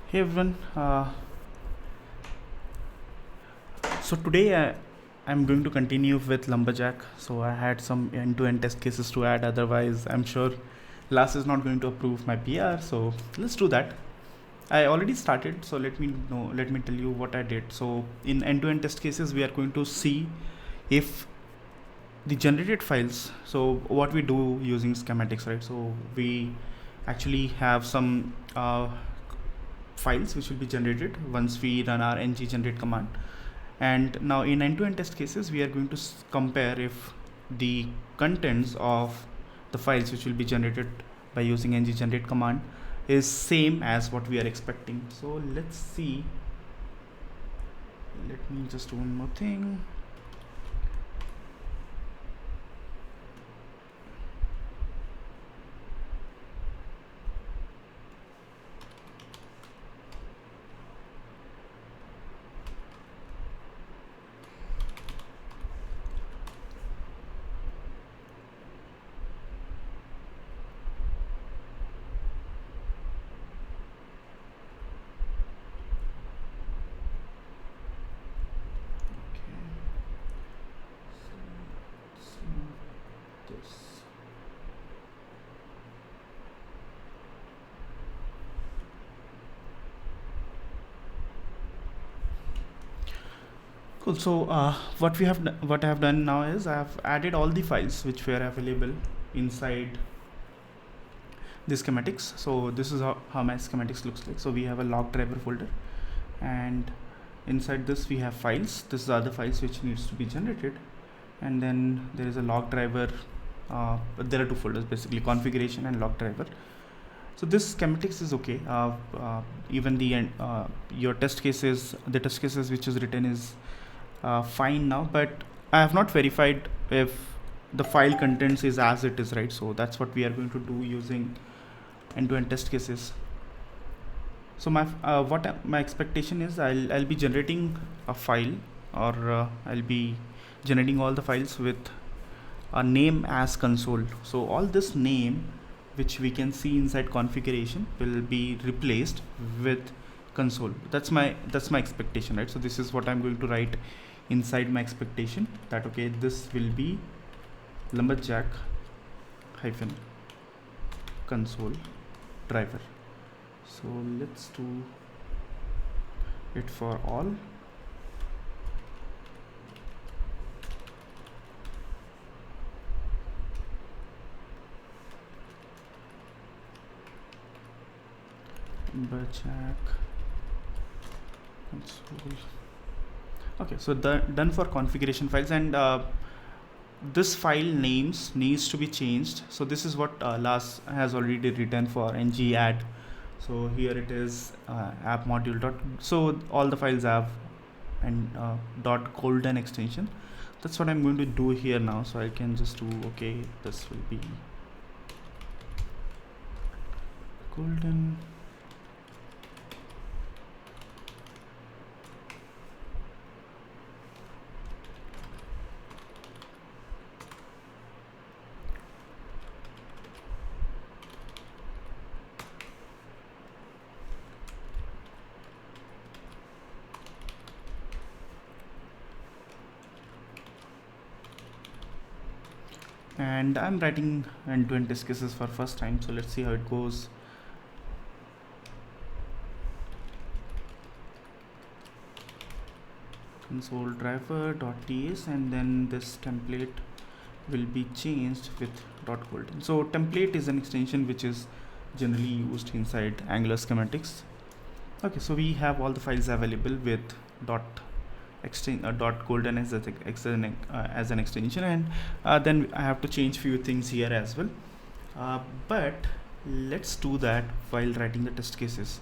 Hey everyone, so today I'm going to continue with Lumberjack. So I had some end-to-end test cases to add, otherwise I'm sure Lars is not going to approve my PR, so let's do that. I already started, so let me tell you what I did. So in end-to-end test cases, we are going to see if the generated files, so what we do using schematics, right? So we actually have some files which will be generated once we run our ng generate command. And now in end-to-end test cases, we are going to compare if the contents of the files which will be generated by using ng generate command is same as what we are expecting. So let's see. Let me just do one more thing. Cool. So what I have done now is I have added all the files which were available inside the schematics. So this is how my schematics looks like. So we have a log driver folder, and inside this we have files. This is the other files which needs to be generated, and then there is a log driver. There are two folders basically: configuration and log driver. So this schematics is okay. Even the your test cases, the test cases which is written is fine now, but I have not verified if the file contents is as it is, right? So that's what we are going to do using end-to-end test cases. So my my expectation is I'll be generating a file, or I'll be generating all the files with a name as console. So all this name which we can see inside configuration will be replaced with console. That's my expectation, right? So this is what I'm going to write inside my expectation, that okay, this will be lumberjack hyphen console driver. So let's do it for all. Lumberjack console. Okay, so done for configuration files, and this file names needs to be changed. So this is what Lars has already written for ng add. So here it is app module dot. So all the files have and dot golden extension. That's what I'm going to do here now. So I can just do okay. This will be golden. And I'm writing end-to-end test cases for first time, so let's see how it goes. Console driver .ts, and then this template will be changed with .golden. So template is an extension which is generally used inside Angular schematics. Okay, so we have all the files available with .golden as an extension, and then I have to change few things here as well, but let's do that while writing the test cases.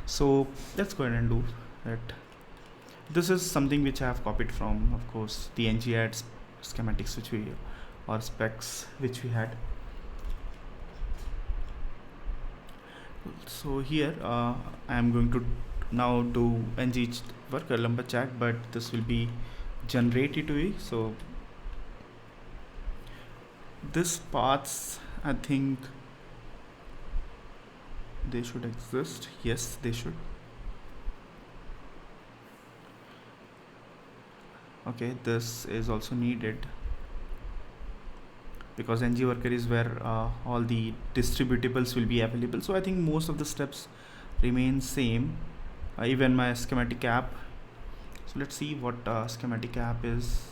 So let's go ahead and do that. This is something which I have copied from, of course, the ng add schematics which we or specs which we had. So here I am going to now do ng work lumberjack, but this will be generated to. So this paths, I think they should exist. Yes, they should. Okay, this is also needed because ng worker is where all the distributables will be available. So I think most of the steps remain same, even my schematic app. So let's see what schematic app is.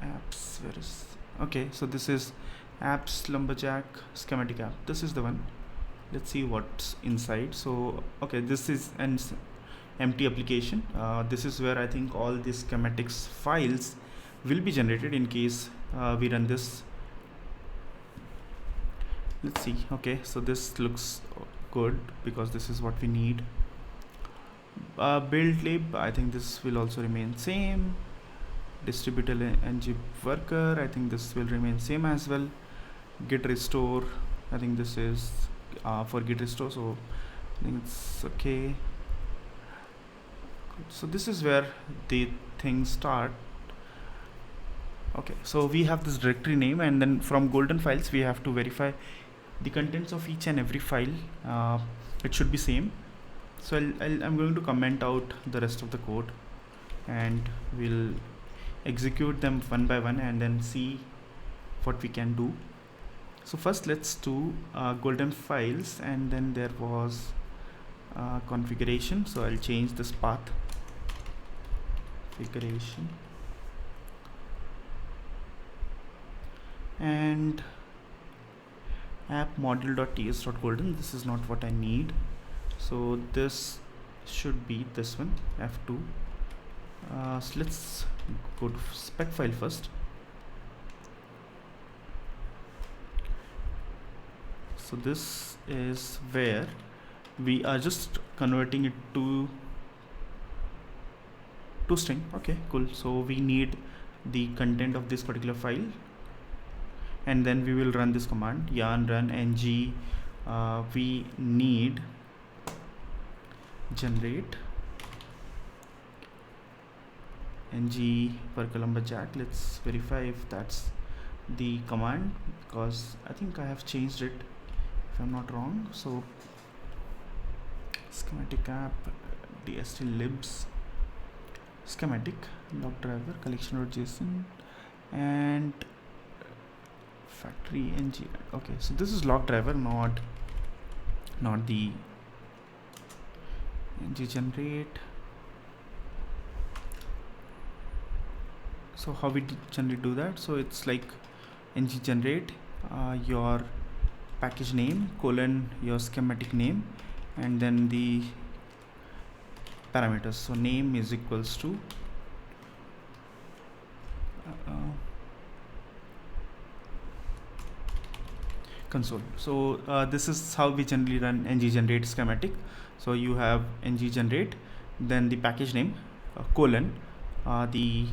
Apps, where is, okay, so this is apps lumberjack schematic app. This is the one. Let's see what's inside. So okay, this is an empty application. This is where I think all the schematics files will be generated in case we run this. Let's see. Okay, so this looks good because this is what we need. Build lib, I think this will also remain same. Distributor ng worker, I think this will remain same as well. Git restore, I think this is for git restore, so I think it's okay. So this is where the things start. Okay, so we have this directory name, and then from golden files we have to verify the contents of each and every file. It should be same. So I'm going to comment out the rest of the code, and we'll execute them one by one and then see what we can do. So first let's do golden files, and then there was configuration. So I'll change this path, configuration, and app module.ts.golden. This is not what I need, so this should be this one, f2. So let's go to spec file first. So this is where we are just converting it to string. Okay, cool. So we need the content of this particular file, and then we will run this command yarn run ng. We need generate ng worker lumberjack. Let's verify if that's the command, because I think I have changed it if I'm not wrong. So schematic app dst libs schematic log driver collection.json and factory ng. Okay, so this is log driver, not the ng generate. So how we generally do that? So it's like ng generate your package name colon your schematic name, and then the parameters. So name is equals to console. So this is how we generally run ng generate schematic. So you have ng generate, then the package name colon the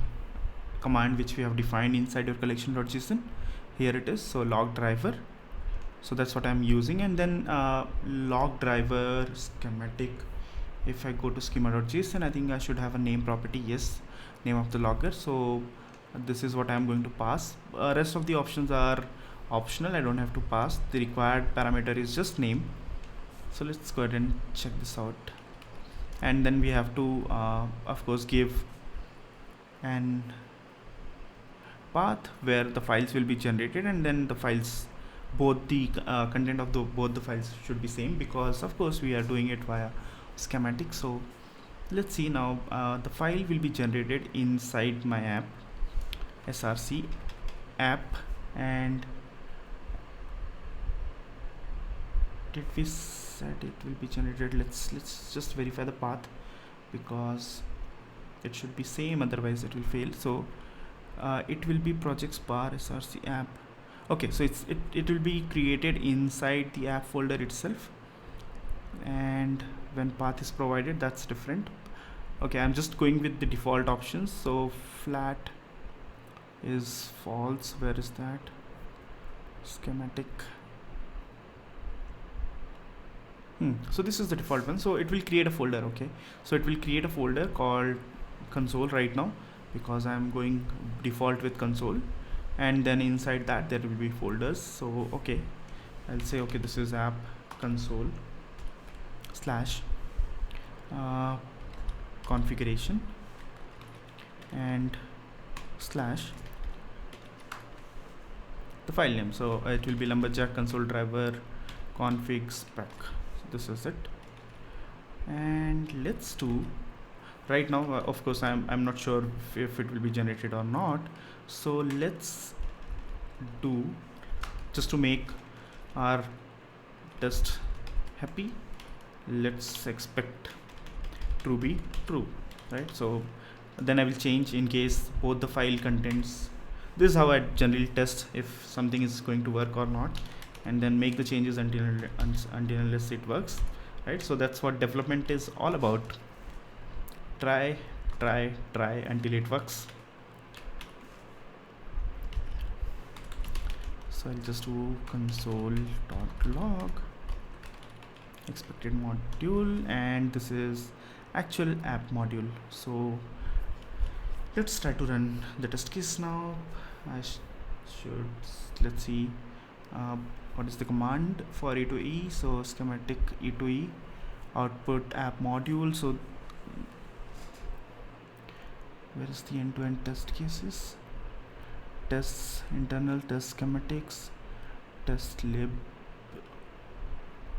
command which we have defined inside your collection.json. Here it is. So log driver. So that's what I'm using, and then log driver schematic. If I go to schema.json, I think I should have a name property. Yes, name of the logger. So this is what I'm going to pass. Rest of the options are optional. I don't have to pass. The required parameter is just name. So let's go ahead and check this out, and then we have to of course give an path where the files will be generated, and then the files, both the content of both the files should be same, because of course we are doing it via schematic. So let's see now. The file will be generated inside my app, src app, and did we said it will be generated? Let's just verify the path, because it should be same, otherwise it will fail. So it will be projects bar src app. Okay, so it will be created inside the app folder itself, and when path is provided, that's different. Okay, I'm just going with the default options. So flat is false. Where is that? Schematic. So this is the default one. So it will create a folder. Okay, so it will create a folder called console right now, because I'm going default with console, and then inside that there will be folders. So okay, I'll say okay, this is app console / configuration, and slash the file name. So it will be lumberjack console driver config spec. So this is it, and let's do right now. Of course, I'm not sure if it will be generated or not. So let's do, just to make our test happy, let's expect to be true, right? So then I will change in case both the file contents. This is how I generally test if something is going to work or not, and then make the changes until unless it works, right? So that's what development is all about. Try until it works. So I'll just do console.log expected module, and this is actual app module. So let's try to run the test case now. I should, let's see what is the command for E2E. So schematic E2E output app module. So where is the end-to-end test cases? Tests, internal test schematics, test lib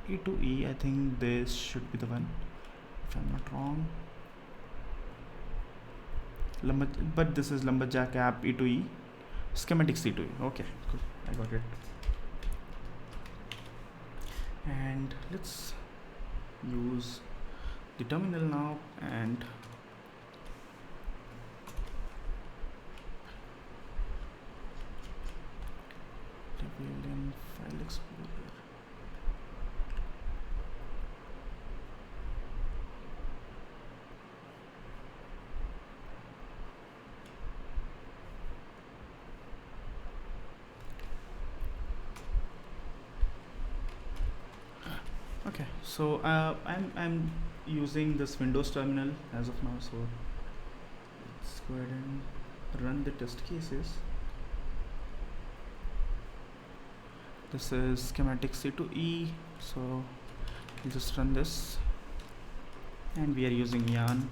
E2E. I think this should be the one, if I'm not wrong. But this is lumberjack app E2E, schematics E2E. Okay, cool, I got it. And let's use the terminal now and in file explorer. Okay, so I'm using this Windows terminal as of now. So let's go ahead and run the test cases. This is schematic C2E, so we'll just run this, and we are using yarn.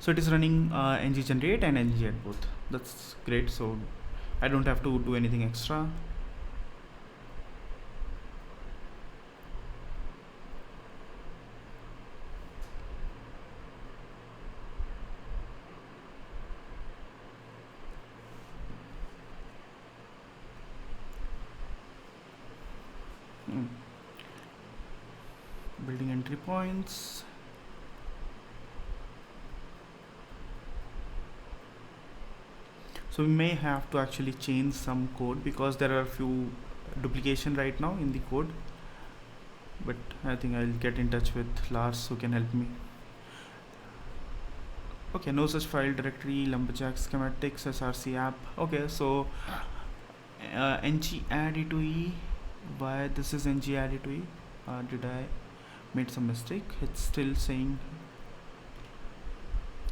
So it is running ng generate and ng add both. That's great. So I don't have to do anything extra. Building entry points. So we may have to actually change some code because there are a few duplication right now in the code, but I think I'll get in touch with Lars who can help me. Okay, no such file directory, lumberjack schematics, src app. Okay, so ng add E2E. Why this is ng add E2E? Did I made some mistake? It's still saying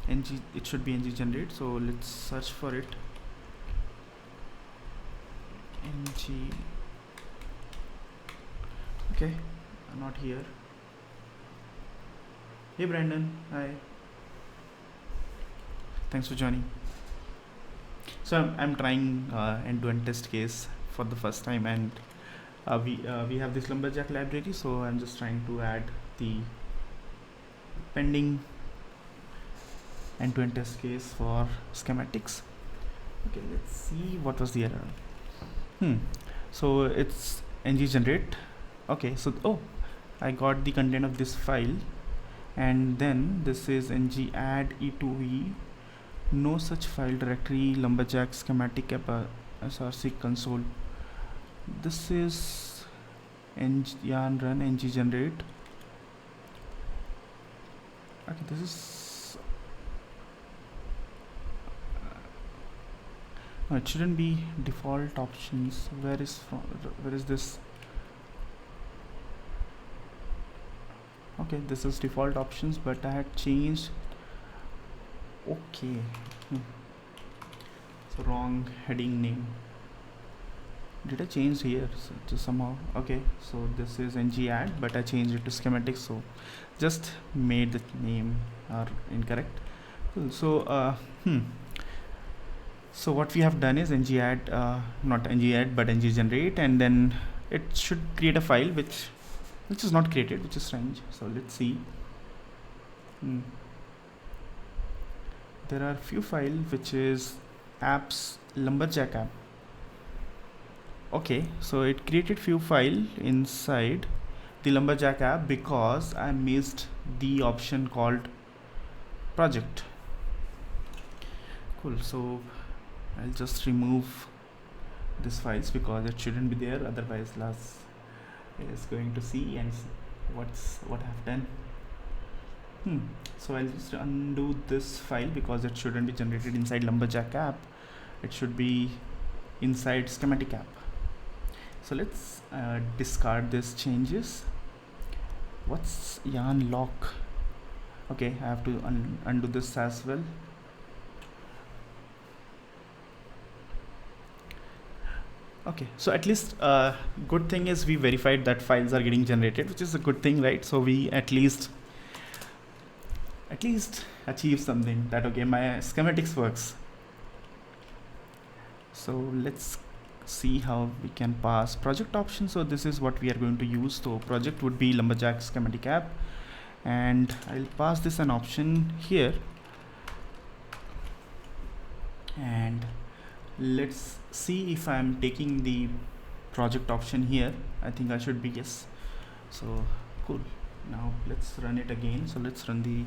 ng, it should be ng generate. So let's search for it. ng, okay, not here. Hey Brandon, hi, thanks for joining. So I'm trying end-to-end test case for the first time, and we have this lumberjack library, so I'm just trying to add the pending end-to-end test case for schematics. Okay, let's see what was the error. So it's ng generate. Okay, so I got the content of this file, and then this is ng add E2E, no such file directory, lumberjack schematic app src console. This is yarn run ng generate. Okay, this is no, it shouldn't be default options. Where is this? Okay, this is default options, but I had changed. Okay, so wrong heading name. Did I change here to somehow? Okay, so this is ng add, but I changed it to schematic, so just made the name incorrect. Cool. So so what we have done is ng add, not ng add but ng generate, and then it should create a file which is not created, which is strange. So let's see. There are few files which is apps lumberjack app. Okay, so it created few file inside the lumberjack app because I missed the option called project. Cool. So I'll just remove this files because it shouldn't be there, otherwise Lars is going to see and what I've done. So I'll just undo this file because it shouldn't be generated inside lumberjack app, it should be inside schematic app. So let's discard these changes. What's yarn lock? Okay, I have to undo this as well. Okay, so at least good thing is we verified that files are getting generated, which is a good thing, right? So we at least achieve something, that okay, my schematics works. So let's see how we can pass project option. So this is what we are going to use. So project would be lumberjack schematic app, and I'll pass this an option here, and let's see if I'm taking the project option here. I think I should be, yes. So cool. Now let's run it again. So let's run the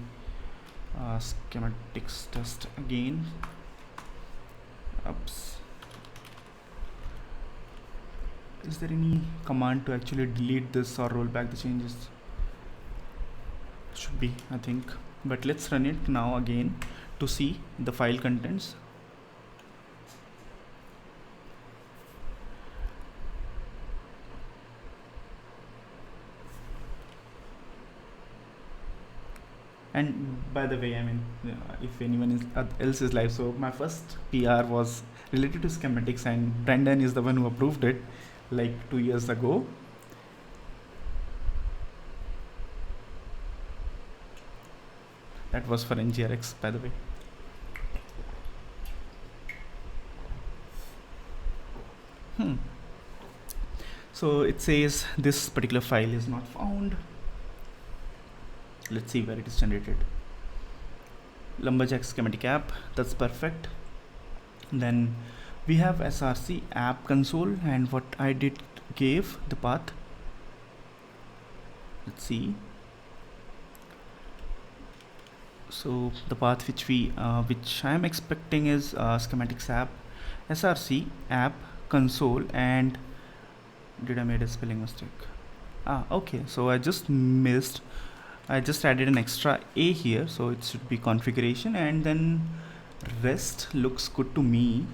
schematics test again. Oops. Is there any command to actually delete this or roll back the changes? Should be, I think, but let's run it now again to see the file contents. And by the way, I mean, if anyone else is live, so my first PR was related to schematics, and Brandon is the one who approved it like 2 years ago. That was for NGRX, by the way. So it says this particular file is not found. Let's see where it is generated. Lumberjack schematic app, that's perfect. Then we have src app console, and what I did gave the path. Let's see. So the path which I am expecting is schematics app, src app console, and did I made a spelling mistake? Okay, so I just added an extra a here, so it should be configuration, and then rest looks good to me.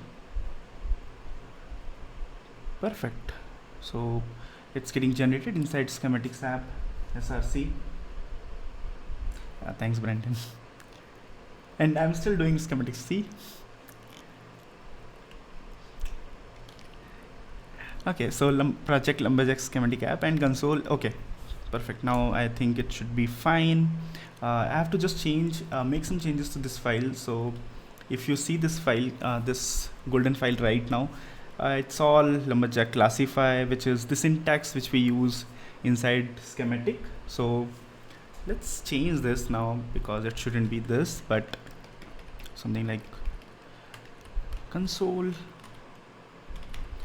Perfect. So it's getting generated inside schematics app src. Thanks, Brandon. And I'm still doing schematics C. Okay, so project lumberjack schematic app and console. Okay, perfect. Now I think it should be fine. I have to just make some changes to this file. So if you see this file, this golden file right now, it's all lumberjack classify, which is the syntax which we use inside schematic. So let's change this now, because it shouldn't be this, but something like console.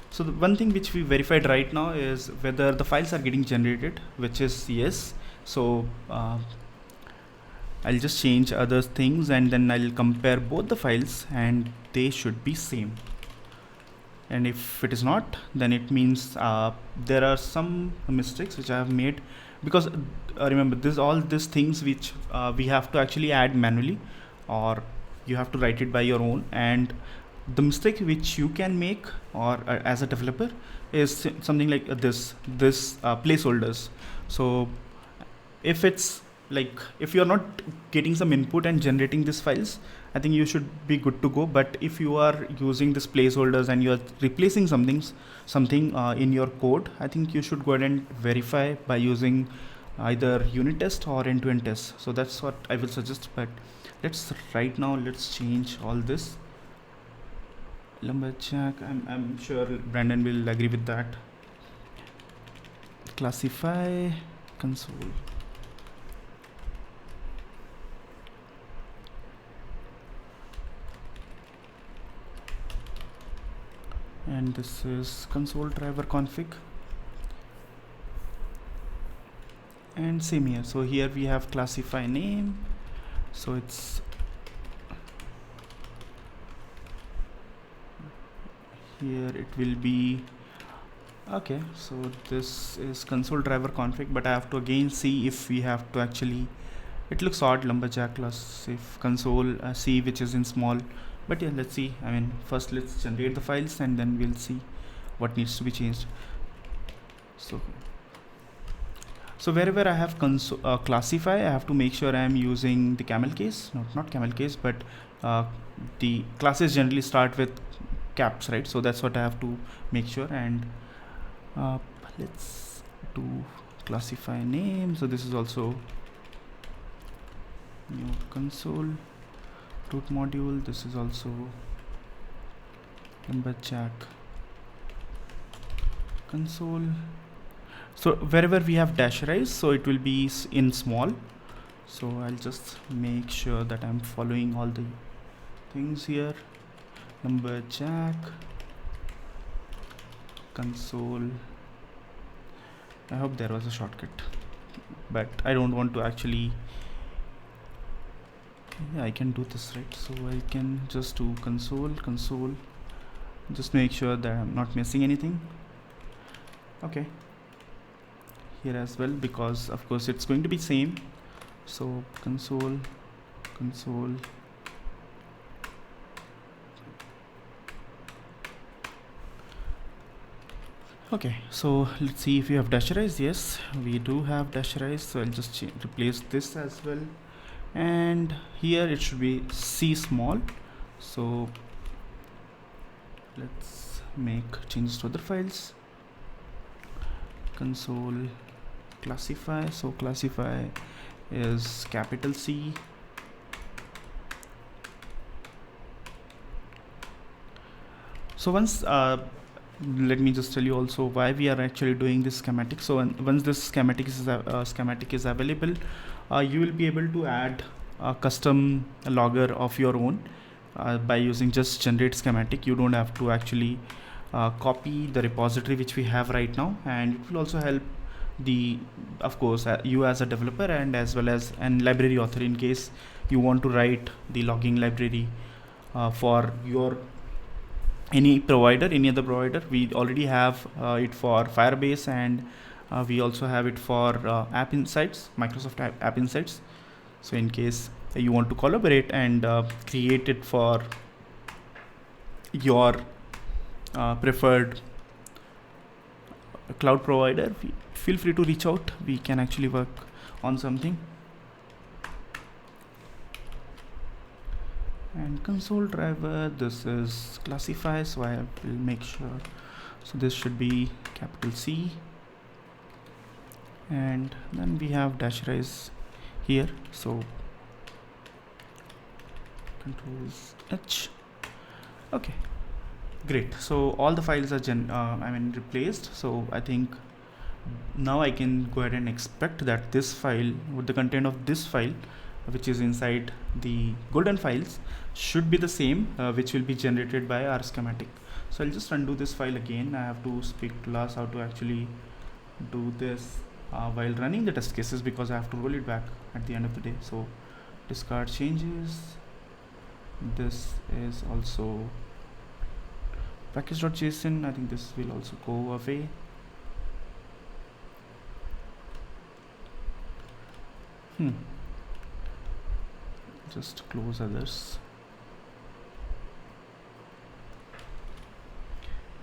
So the one thing which we verified right now is whether the files are getting generated, which is yes. So I'll just change other things, and then I'll compare both the files, and they should be same. And if it is not, then it means there are some mistakes which I have made, because remember, all these things which we have to actually add manually, or you have to write it by your own. And the mistake which you can make, or as a developer, is something like this placeholders. So if it's like, if you're not getting some input and generating these files, I think you should be good to go. But if you are using this placeholders and you are replacing something in your code, I think you should go ahead and verify by using either unit test or end-to-end test. So that's what I will suggest. But let's change all this. Lumberjack, I'm sure Brandon will agree with that. Classify console. And this is console driver config, and same here. So here we have classify name, so it's here it will be okay. So this is console driver config, but I have to again see if we have to actually, it looks odd, lumberjack plus if console C, which is in small. But yeah, let's see. I mean, first let's generate the files and then we'll see what needs to be changed. So wherever I have classify, I have to make sure I am using the camel case. No, not camel case, but the classes generally start with caps, right? So that's what I have to make sure. And let's do classify name. So this is also new console root module. This is also lumberjack console. So wherever we have dasherize, so it will be in small. So I'll just make sure that I'm following all the things here. Lumberjack console. I hope there was a shortcut, but I don't want to actually. Yeah, I can do this, right? So I can just do console, just make sure that I'm not missing anything. Okay, here as well, because of course it's going to be same. So console. Okay, so let's see if we have dasherize. Yes, we do have dasherize. So I'll just replace this as well. And here it should be C small. So let's make changes to other files. Console classify. So classify is capital C. So once let me just tell you also why we are actually doing this schematic. So once this schematic is available, you will be able to add a custom logger of your own by using just generate schematic. You don't have to actually copy the repository which we have right now, and it will also help of course you as a developer and as well as an library author in case you want to write the logging library for your any other provider. We already have it for Firebase, and we also have it for App Insights, Microsoft App Insights. So in case you want to collaborate and create it for your preferred cloud provider, feel free to reach out. We can actually work on something. And console driver, this is classify, so I will make sure. So this should be capital C, and then we have dasherize here. So Control H. Okay, great. So all the files are replaced. So I think now I can go ahead and expect that this file, with the content of this file, which is inside the golden files, should be the same which will be generated by our schematic. So I'll just undo this file again. I have to speak to Lars how to actually do this while running the test cases, because I have to roll it back at the end of the day. So discard changes. This is also package.json. I think this will also go away. Just close others.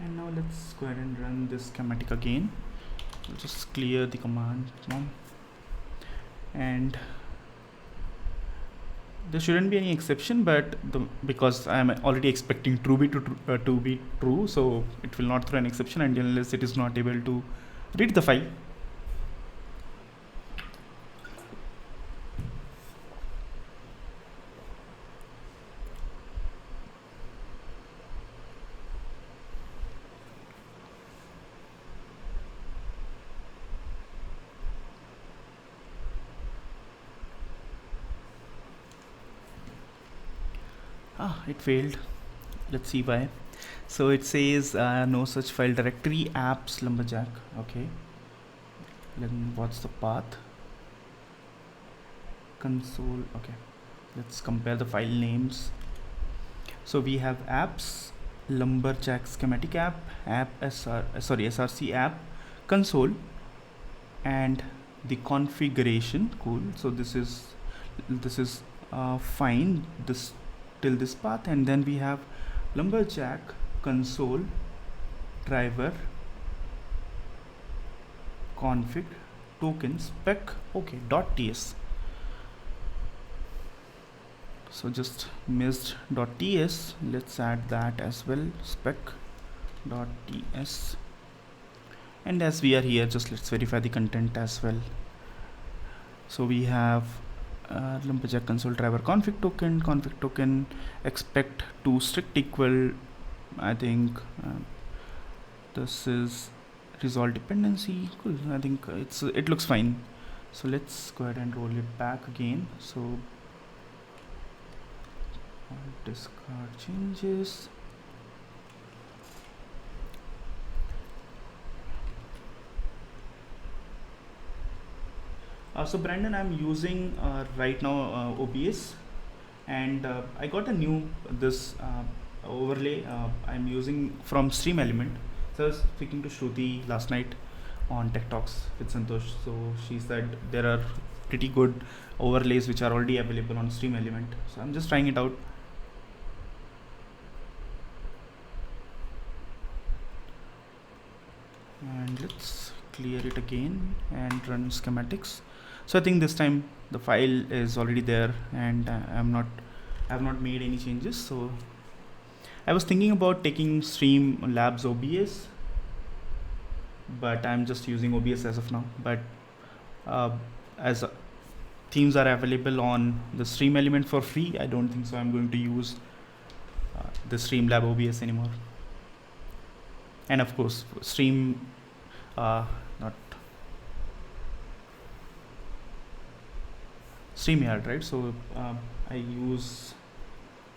And now let's go ahead and run this schematic again. We'll just clear the command now. And there shouldn't be any exception, but because I am already expecting to be true, so it will not throw an exception unless it is not able to read the file. It failed. Let's see why. So it says no such file directory, apps lumberjack. Okay, then what's the path? Console. Okay, let's compare the file names. So we have apps lumberjack schematic app, src app, console, and the configuration. Cool. So this is fine, this till this path, and then we have lumberjack console driver config token spec. Okay, .ts. So just missed .ts. Let's add that as well, spec.ts. And as we are here, just let's verify the content as well. So we have lumberjack console driver config token expect to strict equal. I think this is resolve dependency. Cool. I think it looks fine. So let's go ahead and roll it back again. So discard changes. So Brandon, I'm using right now OBS, and I got a new this overlay I'm using from Stream Element. So I was speaking to Shruti last night on Tech Talks with Santosh. So she said there are pretty good overlays which are already available on Stream Element. So I'm just trying it out. And let's clear it again and run schematics. So I think this time the file is already there, and I have not made any changes. So I was thinking about taking Streamlabs OBS, but I'm just using OBS as of now. But as themes are available on the Stream Element for free, I don't think so I'm going to use the Streamlab OBS anymore. And of course not StreamYard, right? So I use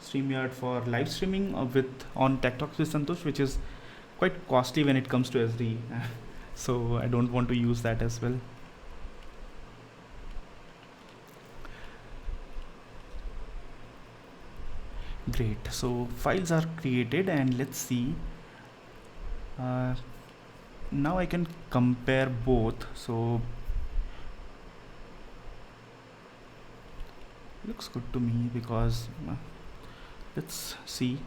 StreamYard for live streaming on Tech Talks with Santosh, which is quite costly when it comes to SD. So I don't want to use that as well. Great. So files are created, and let's see. Now I can compare both. So looks good to me, because let's see.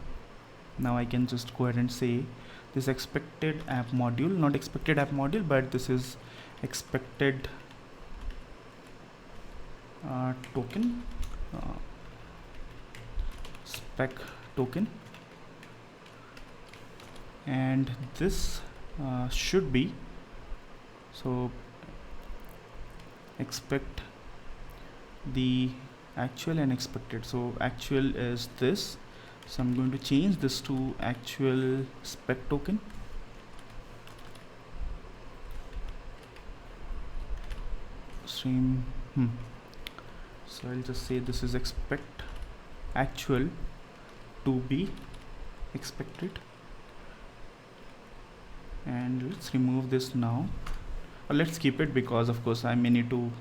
Now I can just go ahead and say this expected app module, not expected app module, but this is expected token, spec token, and this should be, so expect the actual and expected. So actual is this, so I'm going to change this to actual spec token. Stream so I'll just say this is expect actual to be expected, and let's remove this now, or let's keep it, because of course I may need to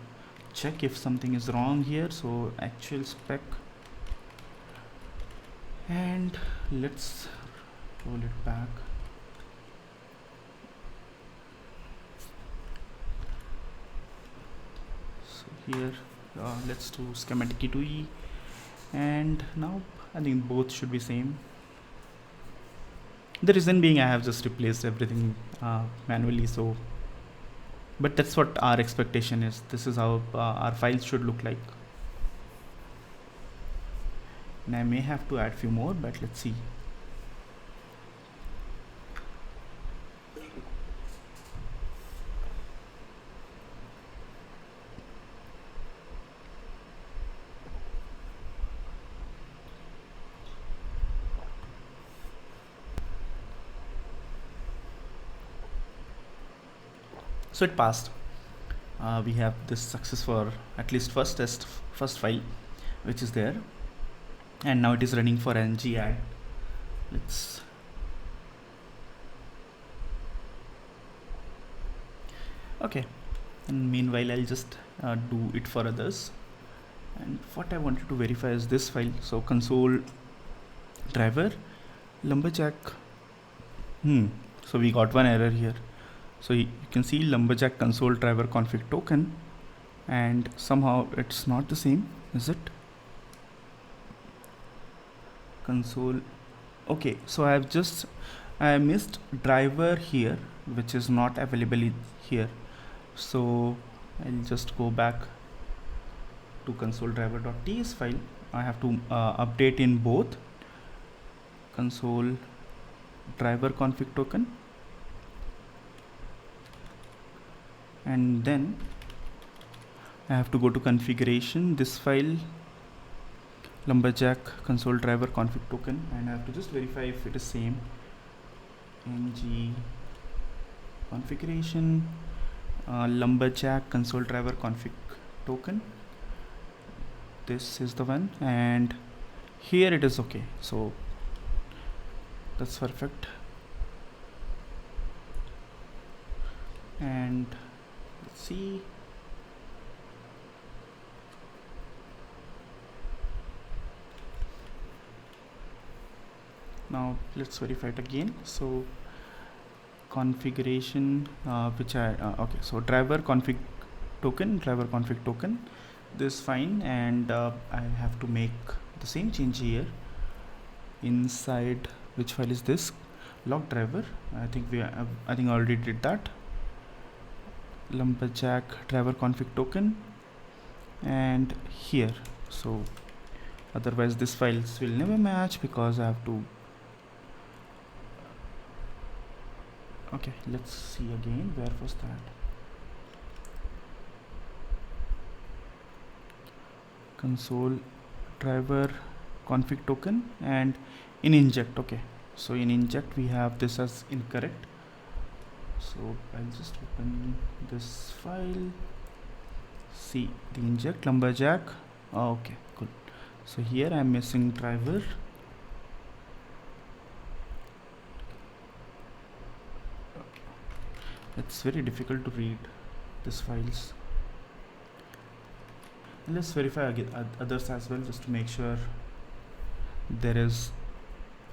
check if something is wrong here. So actual spec, and let's roll it back. So here let's do schematic E2E, and now I think both should be same. The reason being I have just replaced everything manually, so but that's what our expectation is. This is how our files should look like. and I may have to add few more, but let's see. So it passed. We have this success for at least first file which is there, and now it is running for ng add. Let's okay, and meanwhile I'll just do it for others. And what I wanted to verify is this file. So console driver lumberjack. So we got one error here. So you can see lumberjack console driver config token, and somehow it's not the same, is it? Console. Okay, so I missed driver here, which is not available here. So I'll just go back to console driver.ts file. I have to update in both console driver config token, and then I have to go to configuration, this file lumberjack console driver config token, and I have to just verify if it is same. ng configuration lumberjack console driver config token, this is the one, and here it is okay. So that's perfect. And let's see. Now let's verify it again. So configuration which I okay, so driver config token, this fine, and I have to make the same change here inside. Which file is this? Log driver. I think I already did that. Lumberjack driver config token, and here. So otherwise this files will never match because I have to. Okay, let's see again. Where was that? Console driver config token, and in inject. Okay, so in inject we have this as incorrect. So I'll just open this file. See the inject lumberjack. Okay, cool. So here I'm missing driver. It's very difficult to read these files. And let's verify again others as well, just to make sure there is.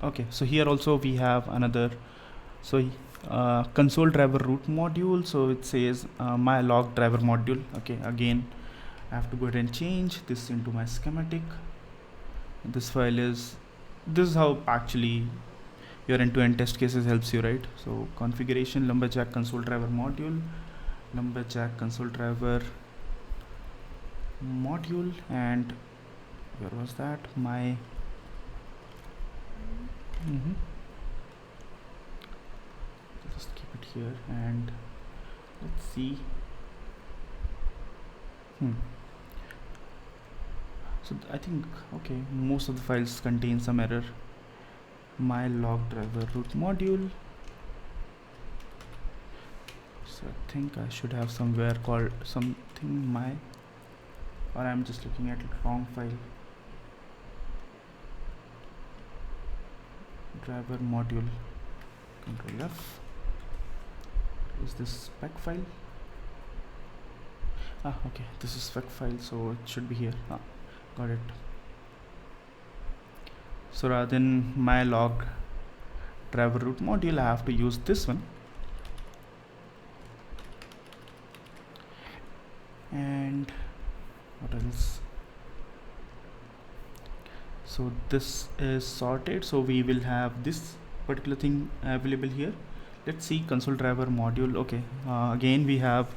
Okay, so here also we have another. So console driver root module, so it says my log driver module. Okay, again I have to go ahead and change this into my schematic. This file is, this is how actually your end-to-end test cases helps you, right? So configuration lumberjack console driver module, lumberjack console driver module, and where was that? My just keep it here, and let's see. So I think okay, most of the files contain some error. My log driver root module. So I think I should have somewhere called something my, or I'm just looking at the wrong file. Driver module, Control F. Is this spec file? Okay, this is spec file, so it should be here. Got it. So rather than my log driver root module, I have to use this one. And what else? So this is sorted, so we will have this particular thing available here. Let's see console driver module. Okay, again we have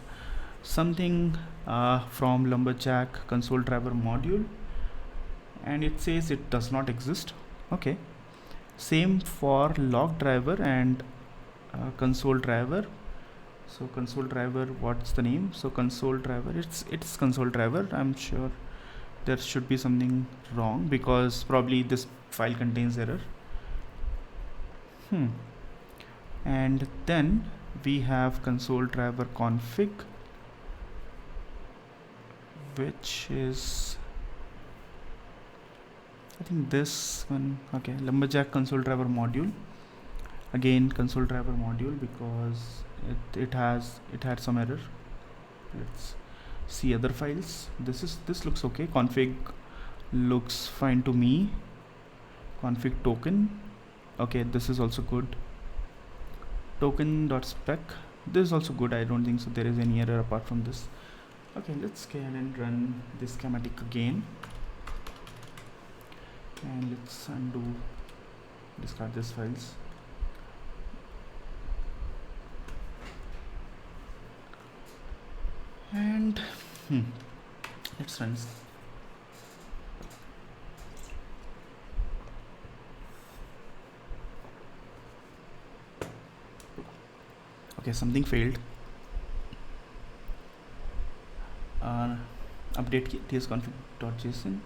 something from lumberjack console driver module. and it says it does not exist. Okay, same for log driver and console driver. So console driver, what's the name? So console driver, it's console driver. I'm sure there should be something wrong because probably this file contains error. And then we have console driver config, which is, I think this one. Okay, Lumberjack console driver module. Again console driver module because it had some error. Let's see other files. This looks okay. Config looks fine to me. Config token, okay, this is also good. Token.spec, this is also good. I don't think so there is any error apart from this. Okay, let's go ahead and run this schematic again, and let's undo, discard these files. And let's run. Okay, something failed. Update tsconfig.json.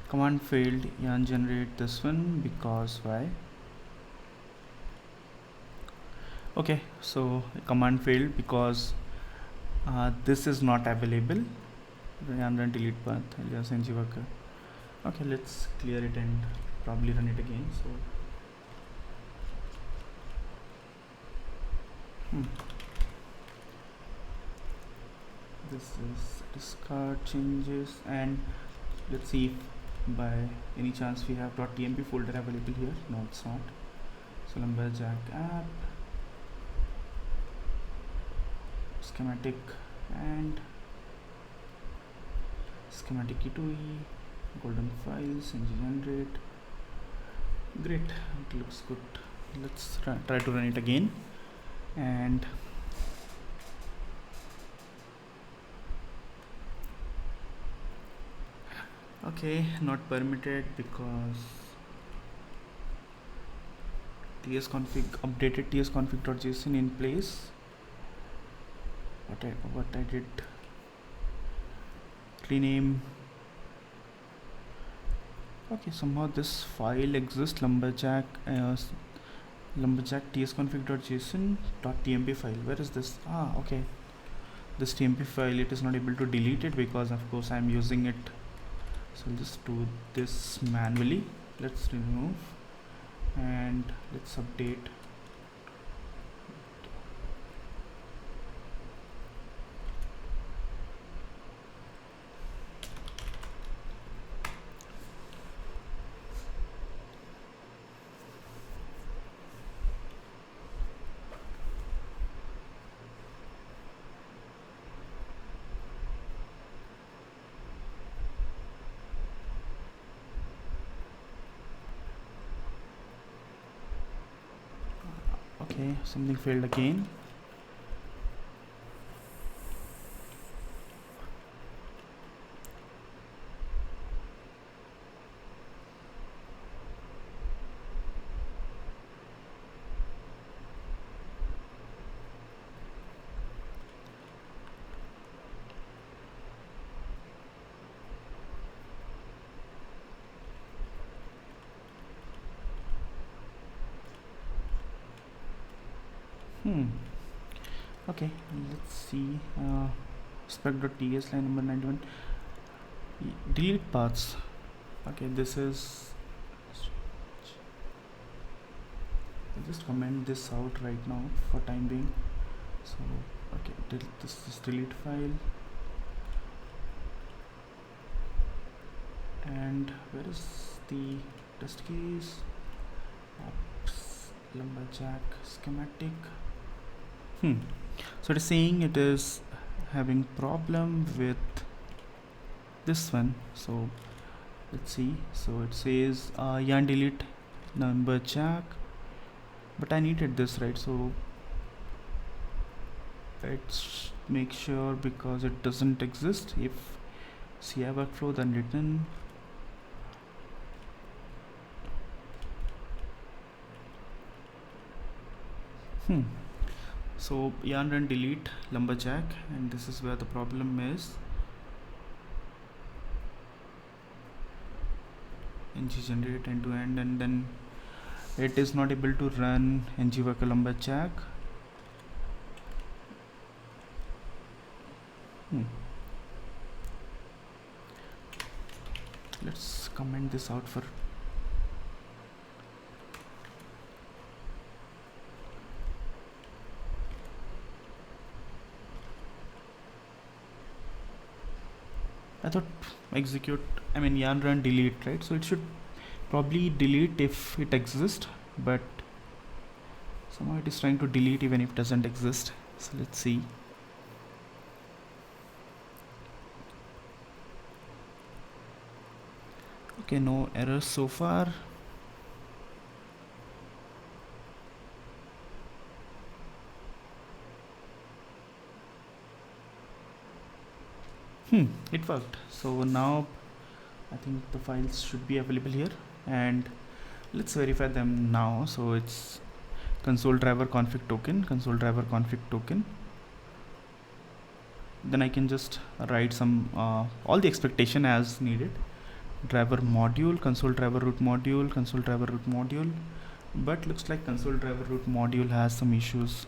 Command failed. Yarn generate this one because why? Okay, so command failed because this is not available. Yarn run delete path alias ng worker. Okay, let's clear it and probably run it again. So this is discard changes, and let's see if by any chance we have .tmp folder available here. No, it's not. So Lumberjack app, schematic, and schematic e2e, golden files, ng generate. Great, it looks good. Let's try to run it again, and okay, not permitted because tsconfig updated tsconfig.json in place. What I did, rename. Okay, somehow this file exists, lumberjack tsconfig.json.tmp file. Where is this? Okay, this tmp file, it is not able to delete it because of course I'm using it. So I'll just do this manually. Let's remove and let's update. Okay, something failed again. Okay, let's see. Spec.ts line number 91. Delete paths. Okay, this is. I'll just comment this out right now for time being. So, okay, this is delete file. And where is the test case? Apps, Lumberjack schematic. So it is saying it is having problem with this one. So let's see. So it says yarn delete lumberjack, but I needed this, right? So let's make sure, because it doesn't exist. If CI workflow then written, so yarn run delete lumberjack, and this is where the problem is. Ng generate end to end, and then it is not able to run ng worker lumberjack. Let's comment this out for I thought execute, I mean yarn run delete, right? So it should probably delete if it exists, but somehow it is trying to delete even if it doesn't exist. So let's see. Okay, no errors so far. It worked. So now I think the files should be available here, and let's verify them now. So it's console driver config token. Then I can just write some all the expectation as needed. Driver module, console driver root module, but looks like console driver root module has some issues,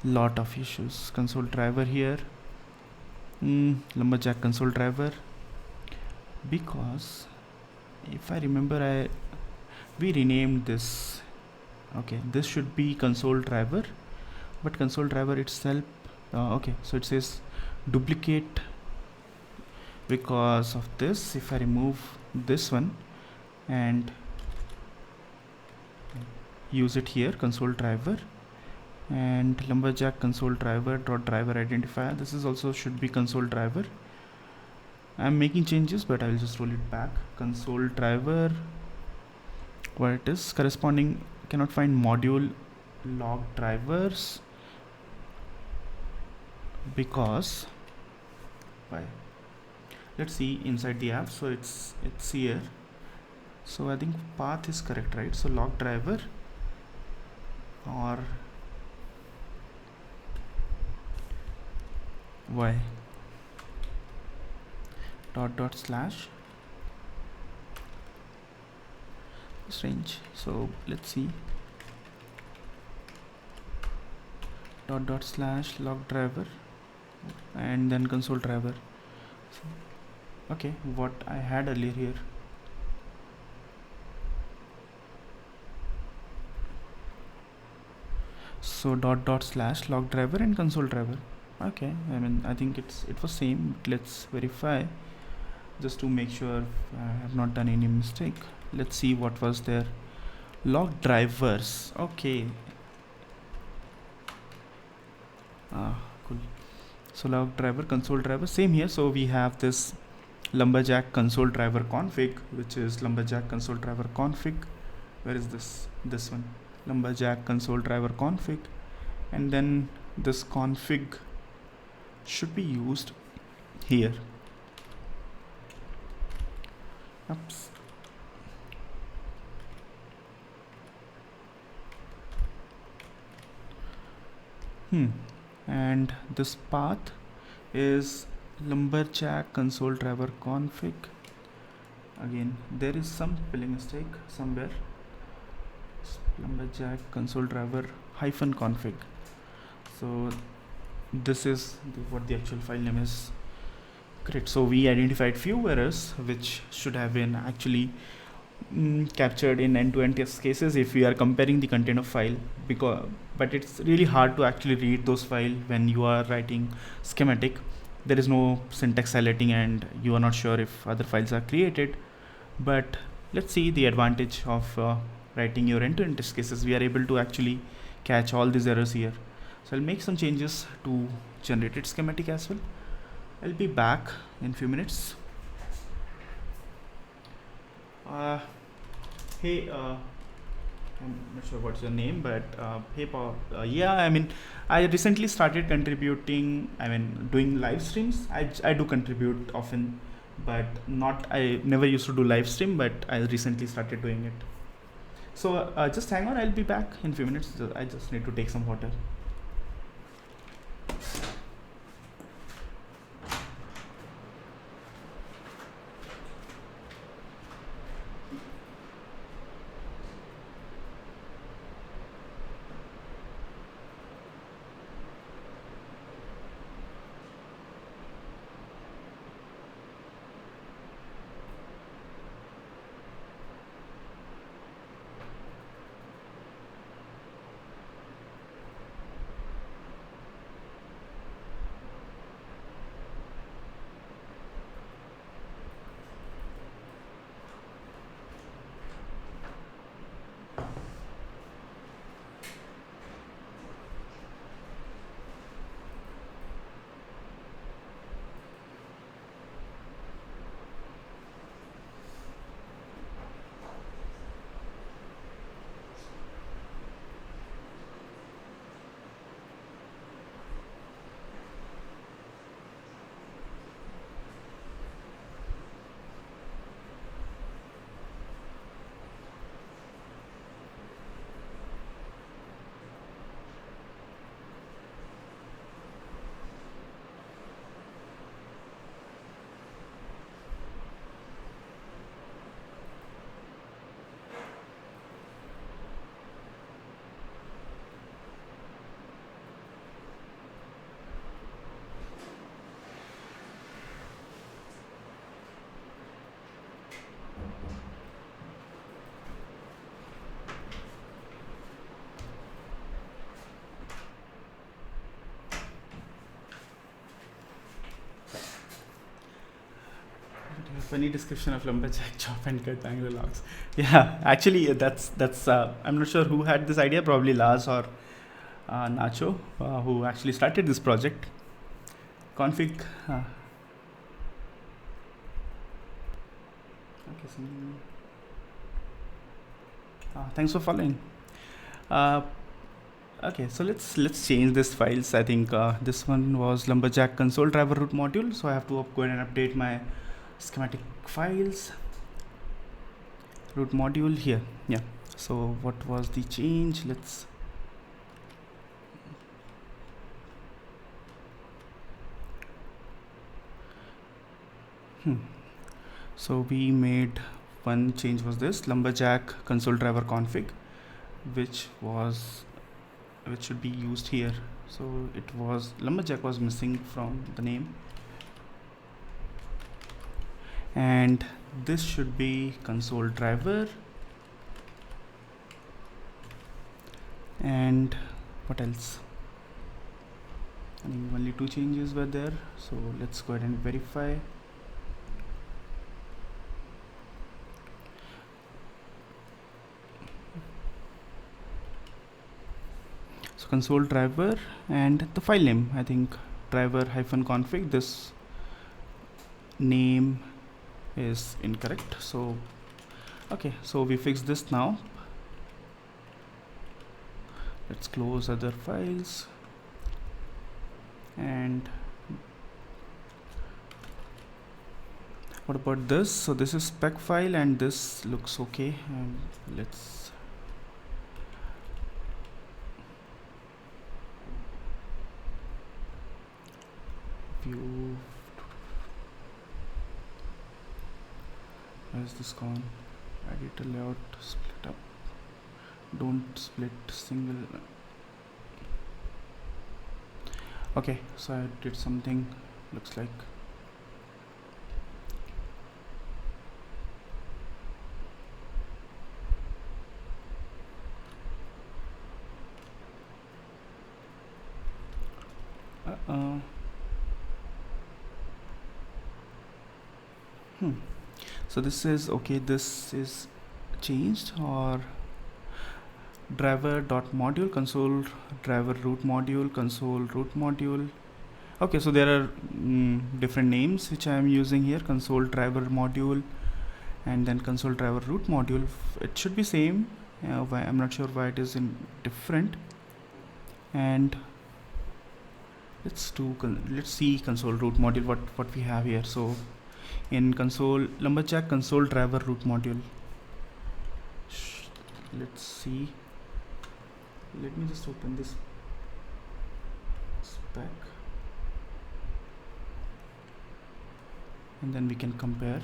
lot of issues. Console driver here, lumberjack console driver, because if I remember, we renamed this. Okay, this should be console driver, but console driver itself, okay, so it says duplicate. Because of this, if I remove this one and use it here, console driver, and lumberjack console driver dot driver identifier, this is also should be console driver. I'm making changes, but I will just roll it back. Console driver, where it is corresponding, cannot find module log drivers, because why? Let's see inside the app. So it's here. So I think path is correct, right? So log driver, or why dot slash, strange. So let's see, dot slash log driver and then console driver. So, okay, what I had earlier here. So dot slash log driver and console driver. Okay, I mean I think it was same. Let's verify just to make sure I have not done any mistake. Let's see what was there. Log drivers. Okay. Cool. So log driver, console driver, same here. So we have this lumberjack console driver config, which is lumberjack console driver config. Where is this one? Lumberjack console driver config, and then this config should be used here. Oops. And this path is lumberjack console driver config. Again, there is some spelling mistake somewhere. Lumberjack console driver hyphen config. So this is what the actual file name is. Great. So we identified few errors which should have been actually captured in end-to-end test cases if we are comparing the content of file, but it's really hard to actually read those files when you are writing schematic. There is no syntax highlighting and you are not sure if other files are created. But let's see the advantage of writing your end-to-end test cases. We are able to actually catch all these errors here. So I'll make some changes to generated schematic as well. I'll be back in few minutes. Hey, I'm not sure what's your name, but hey, Paul. Yeah, I mean, I recently started contributing. I mean, doing live streams. I do contribute often, but not. I never used to do live stream, but I recently started doing it. So just hang on. I'll be back in few minutes. I just need to take some water. Funny description of lumberjack chop and cut angular logs. Yeah, actually, that's. I'm not sure who had this idea. Probably Lars or Nacho, who actually started this project. Config. Okay. Thanks for following. Uh, okay, so let's change this files. I think this one was lumberjack console driver root module. So I have to go ahead and update my schematic files. Root module here. Yeah. So what was the change? Let's. So we made one change was this lumberjack console driver config, which should be used here. So it was lumberjack was missing from the name, and this should be console driver. And what else? I think only two changes were there. So let's go ahead and verify. So console driver and the file name, I think driver -config, this name is incorrect. So okay, so we fix this now. Let's close other files and what about this? So this is spec file and this looks okay. Let's view. Where's this gone? Edit layout, split up. Don't split single. Okay, so I did something, looks like. So this is okay, this is changed, or driver dot module console driver root module console root module. Okay, so there are different names which I am using here: console driver module and then console driver root module. It should be same. Why I'm not sure why it is in different. And let's see console root module, what we have here. So in console Lumberjack console driver root module, let's see, let me just open this spec and then we can compare.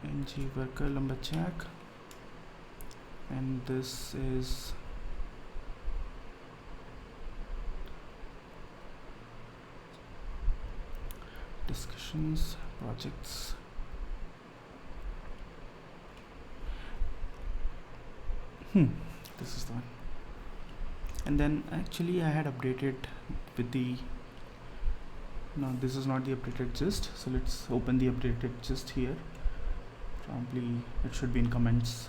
ng worker Lumberjack, and this is discussions projects. This is the one. And then actually I had updated with the, no, this is not the updated gist, so let's open the updated gist here. Probably it should be in comments.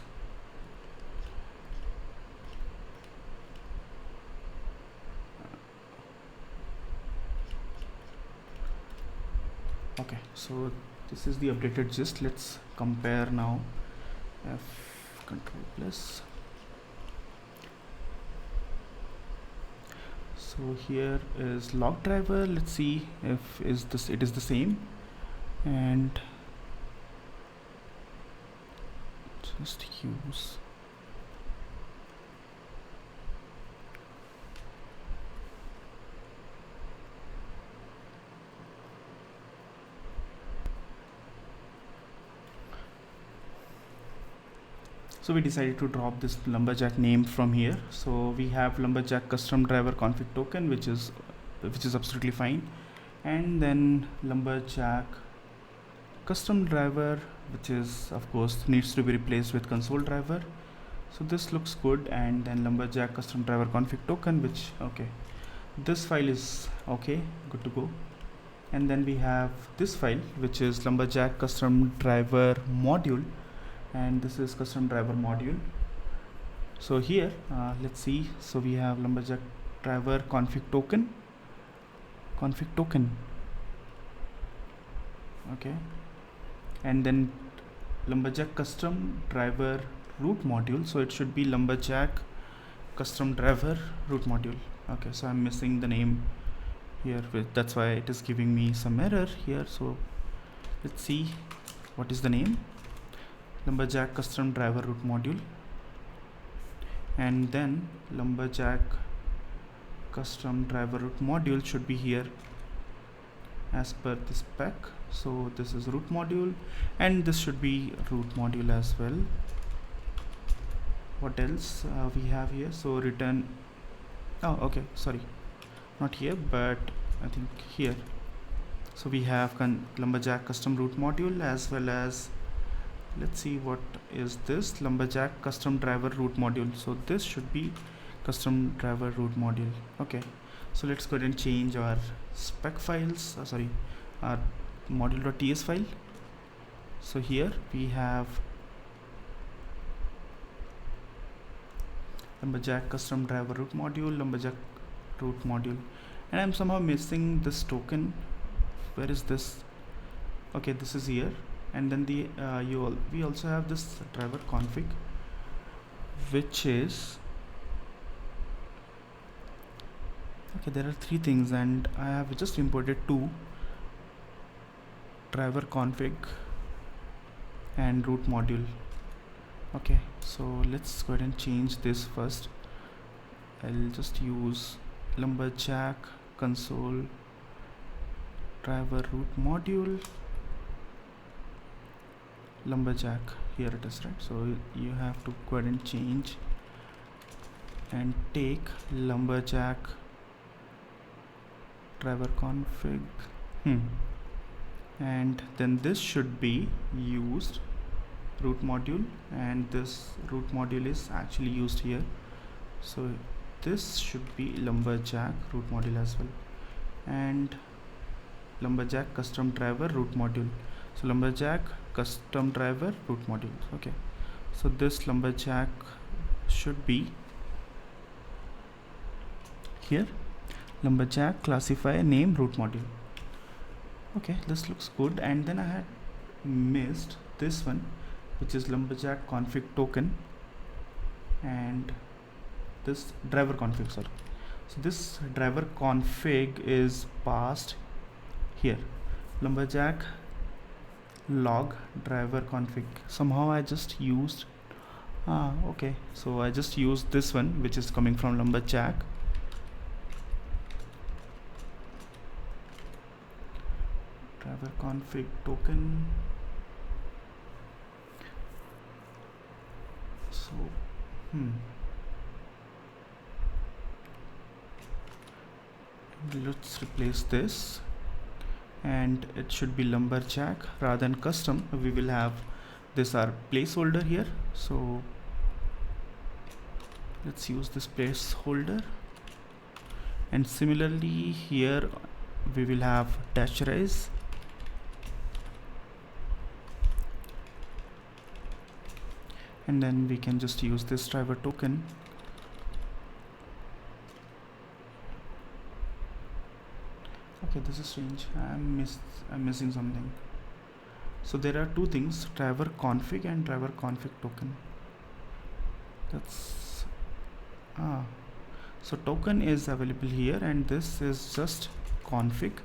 Okay, so this is the updated gist. Let's compare now. F control plus. So here is log driver. Let's see if it is the same, and just use so we decided to drop this Lumberjack name from here. So we have Lumberjack custom driver config token, which is absolutely fine, and then Lumberjack custom driver, which is of course needs to be replaced with console driver. So this looks good, and then Lumberjack custom driver config token, which okay, this file is okay, good to go. And then we have this file, which is Lumberjack custom driver module, and this is custom driver module. So here let's see, so we have Lumberjack driver config token, okay, and then Lumberjack custom driver root module, so it should be Lumberjack custom driver root module. Okay, so I'm missing the name here, that's why it is giving me some error here. So let's see what is the name: Lumberjack custom driver root module, and then Lumberjack custom driver root module should be here as per the spec. So this is root module, and this should be root module as well. What else we have here? So return, oh okay, sorry, not here, but I think here. So we have Lumberjack custom root module, as well as, let's see, what is this, Lumberjack custom driver root module. So this should be custom driver root module. Okay, so let's go ahead and change our spec files, our module.ts file. So here we have Lumberjack custom driver root module, Lumberjack root module, and I'm somehow missing this token. Where is this? Okay, this is here. And then the we also have this driver config, which is okay. There are three things, and I have just imported two: driver config and root module. Okay, so let's go ahead and change this first. I'll just use Lumberjack console driver root module Lumberjack. Here it is, right? So you have to go ahead and change and take Lumberjack driver config, and then this should be used root module, and this root module is actually used here. So this should be Lumberjack root module as well, and lumberjack custom driver root module. So lumberjack custom driver root module. Okay, so this lumberjack should be here, lumberjack classify name root module. Okay, this looks good. And then I had missed this one, which is lumberjack config token and this driver config. Sorry, so this driver config is passed here, lumberjack log driver config. Somehow I just used okay, so I just used this one, which is coming from lumberjack driver config token. So let's replace this, and it should be lumberjack rather than custom. We will have this our placeholder here, so let's use this placeholder. And similarly here we will have dasterize, and then we can just use this driver token. Okay, this is strange. I'm missing something. So there are two things, driver config and driver config token. That's so token is available here, and this is just config.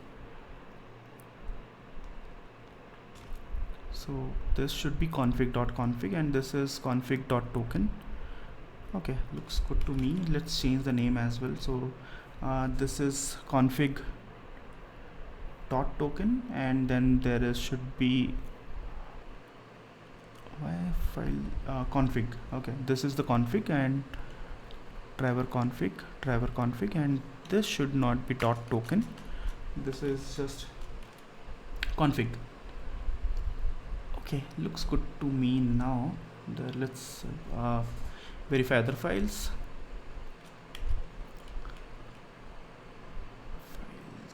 So this should be config.config and this is config.token. Okay, looks good to me. Let's change the name as well. So this is config.token, and then there is should be file config. Okay, this is the config and driver config, and this should not be .token. This is just config. Okay, looks good to me now. Let's verify other files.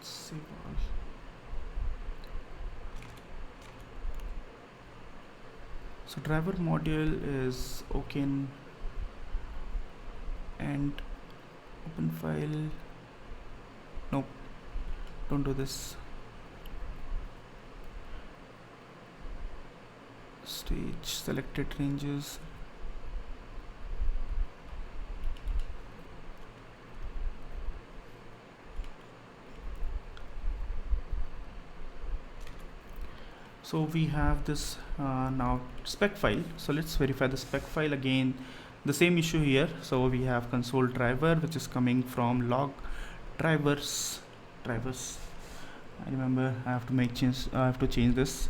Save all. So driver module is okay, and open file. Nope, don't do this. Stage selected ranges. So we have this now spec file. So let's verify the spec file again. The same issue here. So we have console driver, which is coming from log drivers. I remember I have to change this.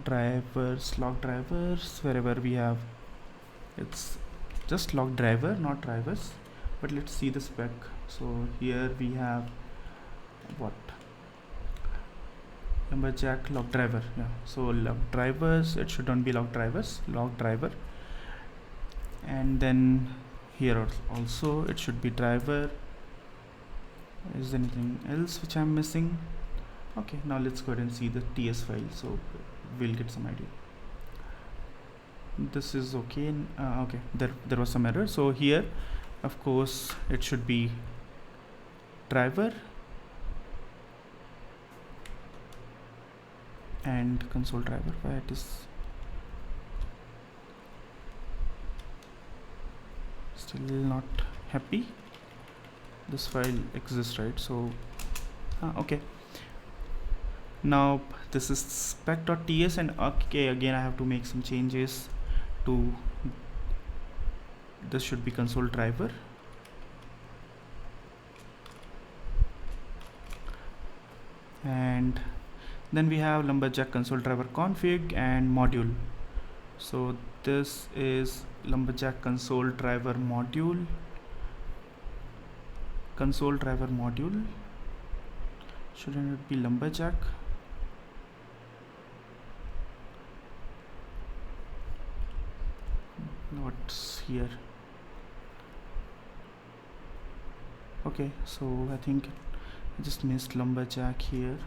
Drivers, log drivers, wherever we have, it's just log driver, not drivers. But let's see the spec. So here we have what? Lumberjack log driver. Yeah, so log drivers, it should not be log drivers, log driver. And then here also it should be driver. Is there anything else which I'm missing? Okay, now let's go ahead and see the TS file, so we'll get some idea. This is okay. Okay, there was some error. So here, of course, it should be driver and console driver. Why it is still not happy? This file exists, right? So okay. Now this is spec.ts, and okay, again I have to make some changes to this. Should be console driver, and then we have lumberjack console driver config and module. So this is lumberjack console driver module, shouldn't it be lumberjack? What's here? Okay, so I think I just missed lumberjack here.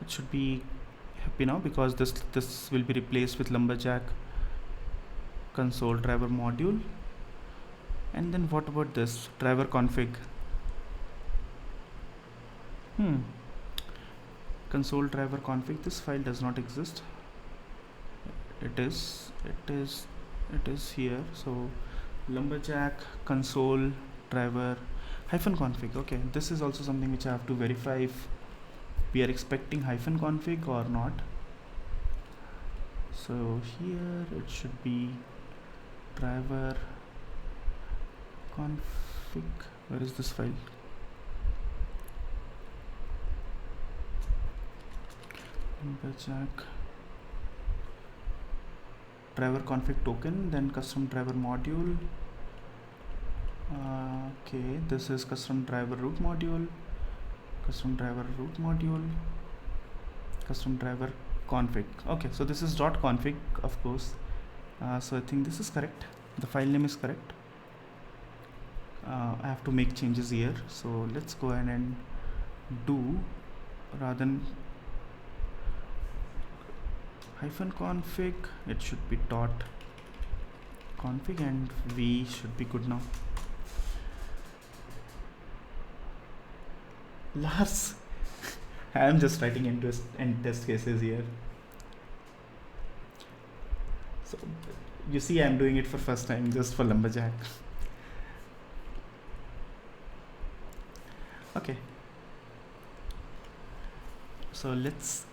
It should be happy now because this will be replaced with lumberjack console driver module. And then what about this driver config? Console driver config, this file does not exist. It is here. So lumberjack console driver -config. Okay, this is also something which I have to verify if we are expecting -config or not. So here it should be driver config. Where is this file? Lumberjack driver config token, then custom driver module. Okay, this is custom driver root module, custom driver config. Okay, so this is .config, of course. So I think this is correct. The file name is correct. I have to make changes here, so let's go ahead and do, rather than -config, it should be .config, and we should be good now. Lars, I am just writing end test cases here. So you see, I am doing it for first time just for lumberjack. Okay, so let's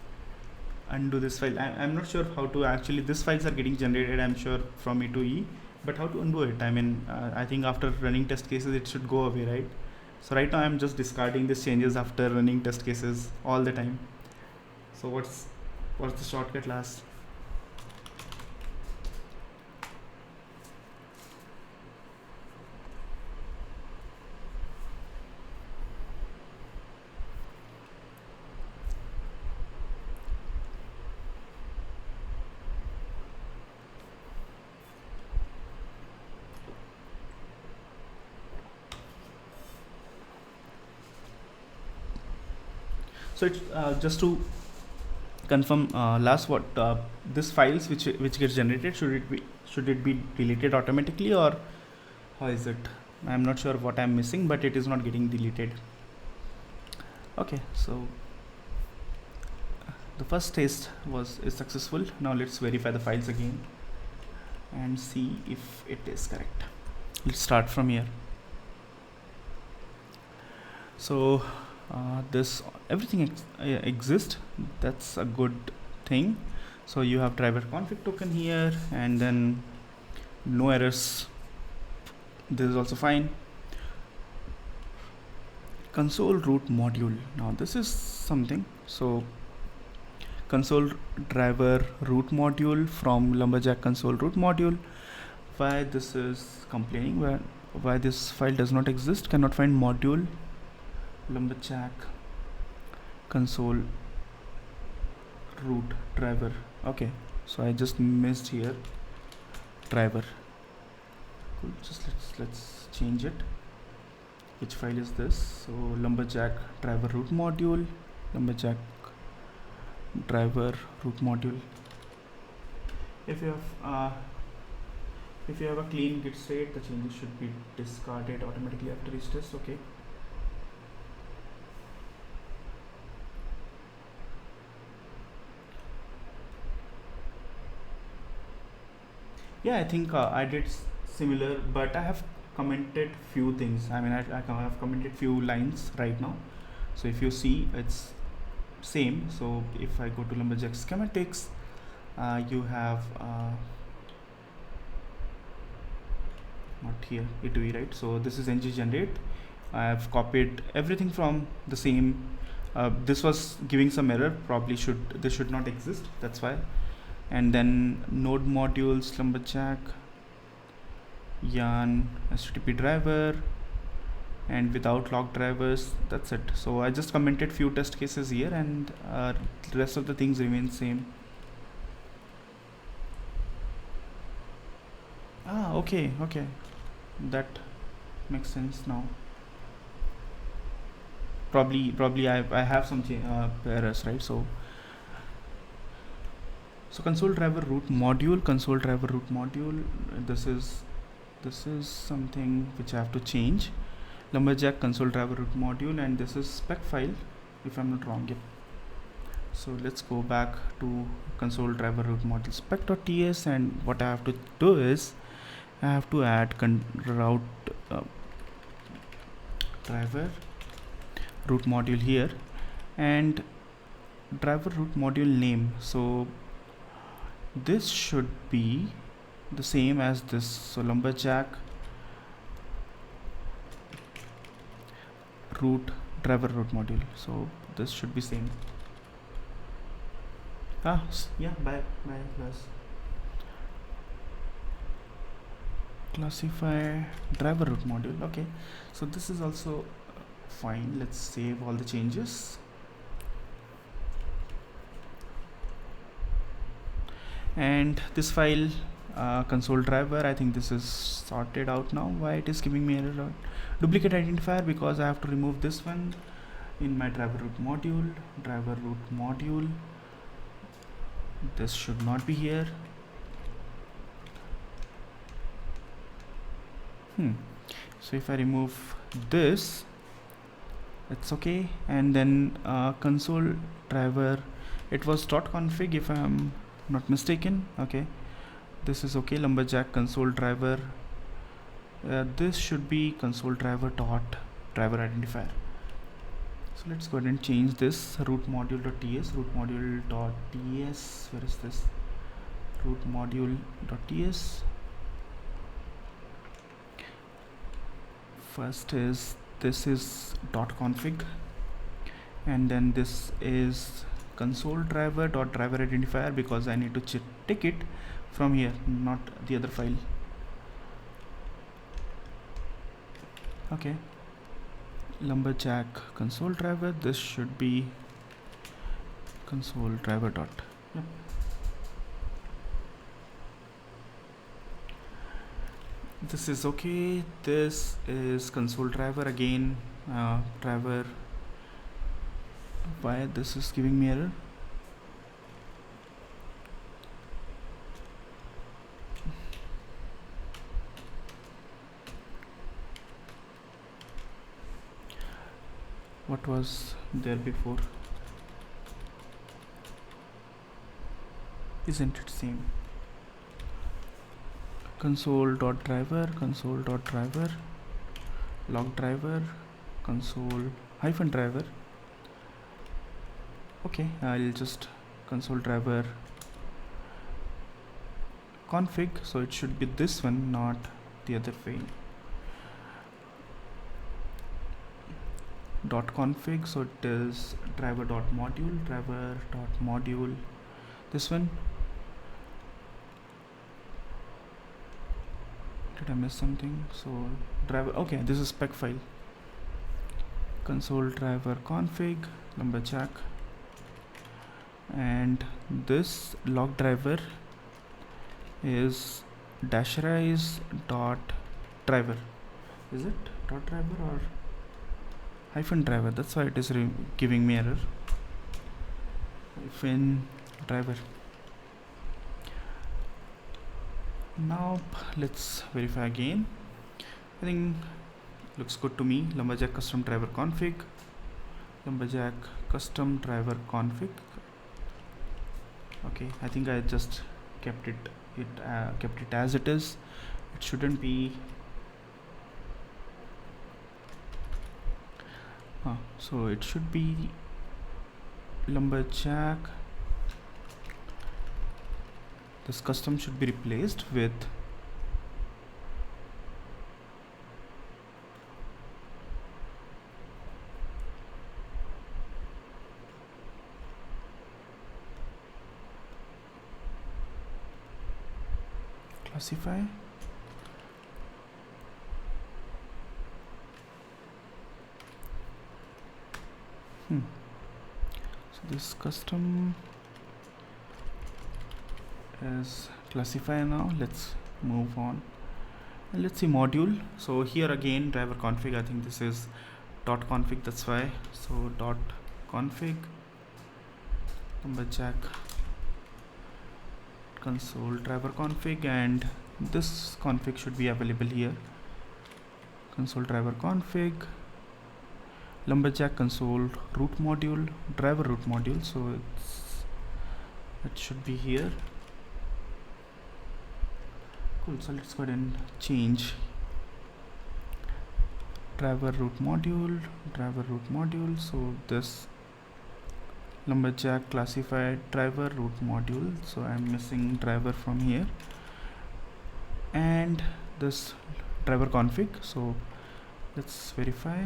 undo this file. I'm not sure how to actually, these files are getting generated, I'm sure, from E to E, but how to undo it? I mean, I think after running test cases it should go away, right? So right now I'm just discarding these changes after running test cases all the time. So what's the shortcut, last? So it's just to confirm, last, what this files which gets generated, should it be deleted automatically, or how is it? I'm not sure what I'm missing, but it is not getting deleted. Okay, so the first test is successful. Now let's verify the files again and see if it is correct. Let's start from here. So this everything exists. That's a good thing. So you have driver config token here, and then no errors. This is also fine. Console root module. Now this is something. So console driver root module from lumberjack console root module. Why this is complaining? Why this file does not exist? Cannot find module lumberjack console root driver. Okay, so I just missed here driver. Cool. Just let's change it. Which file is this? So lumberjack driver root module, lumberjack driver root module. If you have a clean git state, the changes should be discarded automatically after each test. Okay. Yeah, I think I did similar, but I have commented few things. I mean, I have commented few lines right now. So if you see, it's same. So if I go to lumberjack schematics, you have not here E2E, right? So this is ng generate. I have copied everything from the same. This was giving some error. Probably this should not exist. That's why. And then node modules, lumberjack, yarn, http driver, and without log drivers. That's it. So I just commented few test cases here, and the rest of the things remain same. Okay, that makes sense now. Probably I have some errors, right? So console driver root module, this is something which I have to change. Lumberjack console driver root module, and this is spec file if I'm not wrong. Yep. So let's go back to console driver root module spec.ts, and what I have to do is I have to add route driver root module here, and driver root module name. So this should be the same as this. So lumberjack root driver root module. So this should be same. Yeah, bye class. Classify driver root module. Okay, so this is also fine. Let's save all the changes. And this file console driver, I think this is sorted out now. Why it is giving me error? Duplicate identifier, because I have to remove this one in my driver root module. This should not be here. So if I remove this, it's okay. And then console driver, it was .config if I'm not mistaken. Okay, this is okay. Lumberjack console driver, this should be console driver dot driver identifier. So let's go ahead and change this. Root module.ts, where is this? Root module.ts. First is this is .config, and then this is console driver dot driver identifier, because I need to tick it from here, not the other file. Okay, lumberjack console driver, this should be console driver dot. Yep. This is okay. This is console driver again. Driver, why this is giving me error? What was there before? Isn't it same? console.driver, log driver, console hyphen driver. Okay, I'll just console driver config, so it should be this one, not the other file. .config, so it is driver.module, this one. Did I miss something? So driver, okay, this is spec file. Console driver config lumberjack, and this log driver is dashrise dot driver. Is it dot driver or hyphen driver? That's why it is giving me error. Hyphen driver. Now let's verify again. I think looks good to me. Lumberjack custom driver config, lumberjack custom driver config. Okay, I think I just kept it as it is. It shouldn't be. So it should be lumberjack. This custom should be replaced with classify. So this custom is classify. Now let's move on. And let's see module. So here again driver config, I think this is dot config, that's why. So dot config lumberjack console driver config, and this config should be available here. Console driver config lumberjack console root module driver root module, so it should be here. Cool. So let's go ahead and change driver root module. So this lumberjack classified driver root module, so I'm missing driver from here, and this driver config. So let's verify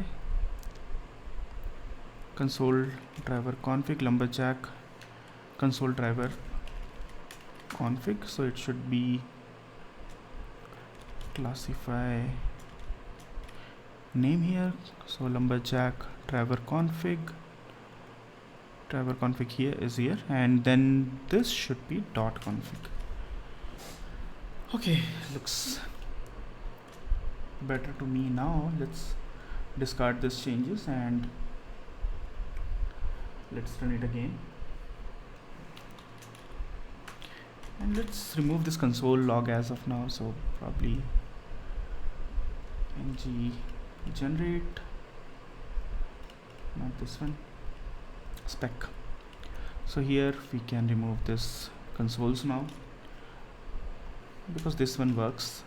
console driver config lumberjack console driver config, so it should be classify name here. So lumberjack driver config here is here, and then this should be dot config. Okay, looks better to me now. Let's discard these changes and let's run it again, and let's remove this console log as of now. So probably ng generate, not this one, spec. So here we can remove this consoles now because this one works.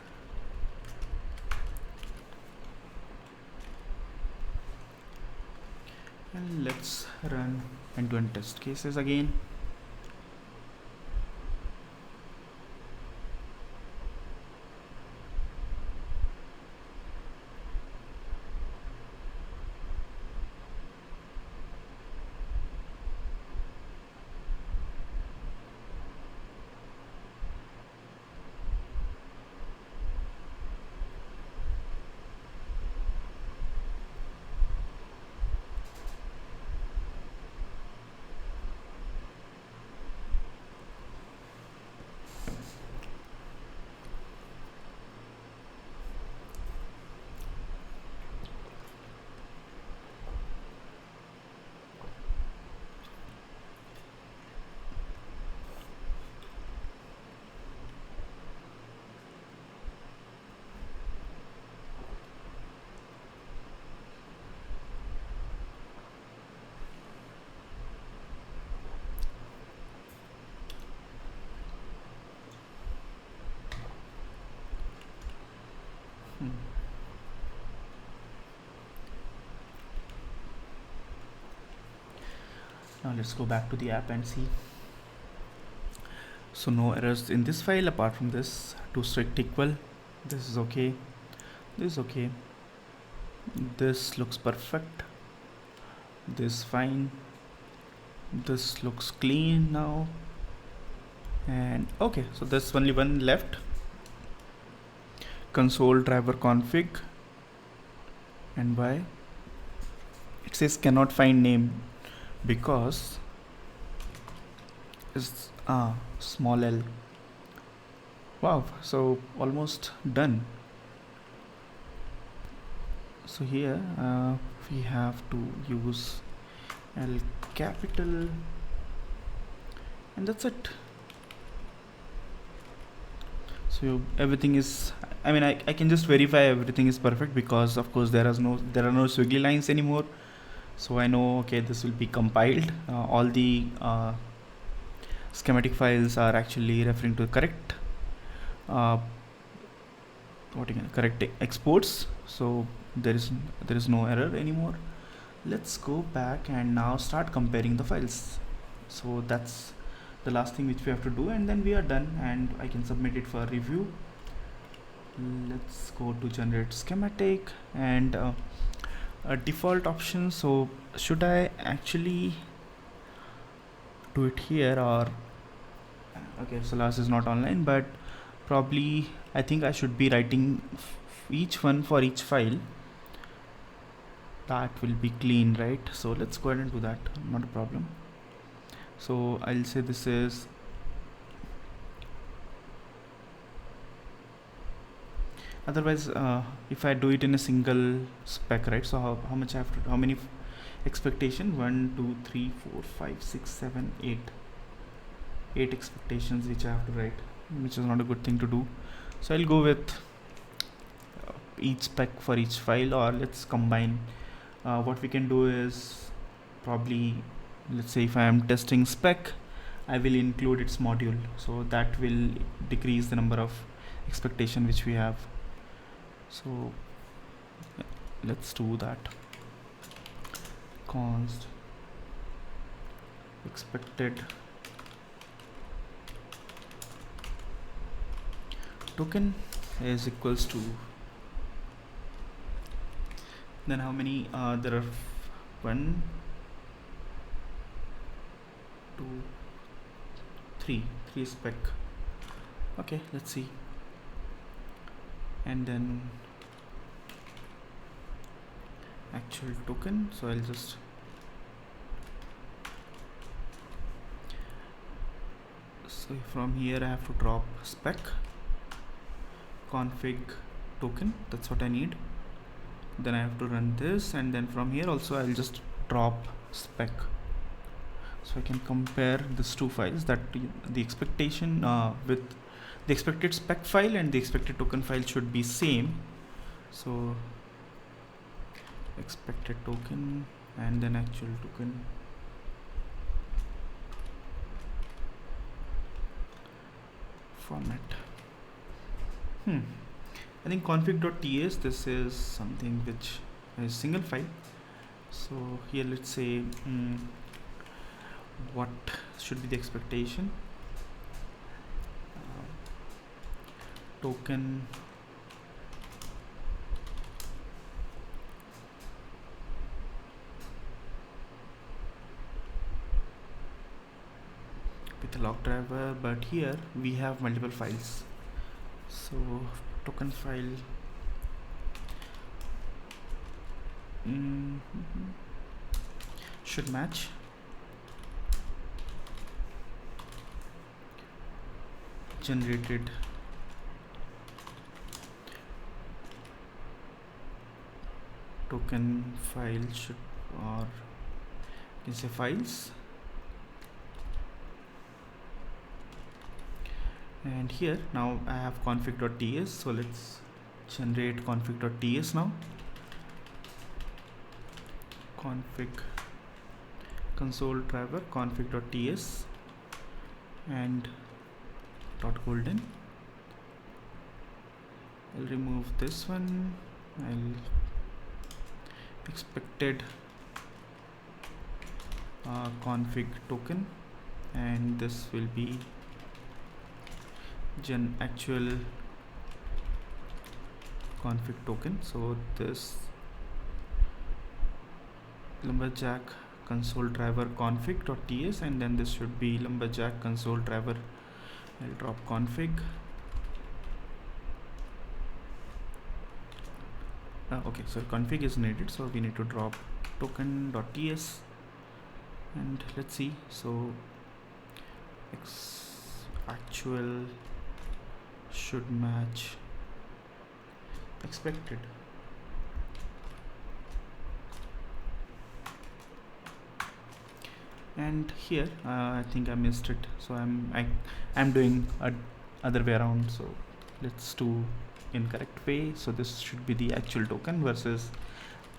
And let's run end-to-end test cases again. Now let's go back to the app and see. So no errors in this file apart from this to strict equal. This is okay, this is okay, this looks perfect, this fine, this looks clean now, and okay, so there's only one left, console driver config, and why it says cannot find name because it's small l. Wow, so almost done. So here we have to use L capital, and that's it. So everything is, I mean, I can just verify everything is perfect because of course there are no squiggly lines anymore. So I know, okay, this will be compiled. All the schematic files are actually referring to correct correct exports, so there is no error anymore. Let's go back and now start comparing the files. So that's the last thing which we have to do, and then we are done and I can submit it for review. Let's go to generate schematic and a default option. So should I actually do it here, or okay, so Lars is not online, but probably I think I should be writing each one for each file. That will be clean, right? So let's go ahead and do that, not a problem. So I'll say this is Otherwise, if I do it in a single spec, right? So how much I have to, how many expectation? 1 2 3 4 5 6 7 8, 8 expectations which I have to write, which is not a good thing to do. So I'll go with each spec for each file, or let's combine. What we can do is probably, let's say if I am testing spec, I will include its module, so that will decrease the number of expectation which we have. So let's do that. Const expected token is equals to, then how many, there are 1 2 3 spec. Okay, let's see. And then actual token, so I'll just from here I have to drop spec config token, that's what I need. Then I have to run this, and then from here also I'll just drop spec, so I can compare these two files, that the expectation with the expected spec file and the expected token file should be same. So expected token and then actual token. Format. I think config.ts, this is something which is single file. So here let's say what should be the expectation. Token with a log driver, but here we have multiple files, so token file should match. Generated token file should, or you can say files, and here now I have config.ts, so let's generate config.ts now. Config console driver config.ts and .golden. I'll remove this one. I'll expected config token, and this will be actual config token. So this lumberjack console driver config.ts, and then this should be lumberjack console driver. I'll drop config. Okay, so config is needed, so we need to drop token.ts, and let's see. So actual should match expected. And here I think I missed it, so I'm doing other way around, so let's do incorrect way. So this should be the actual token versus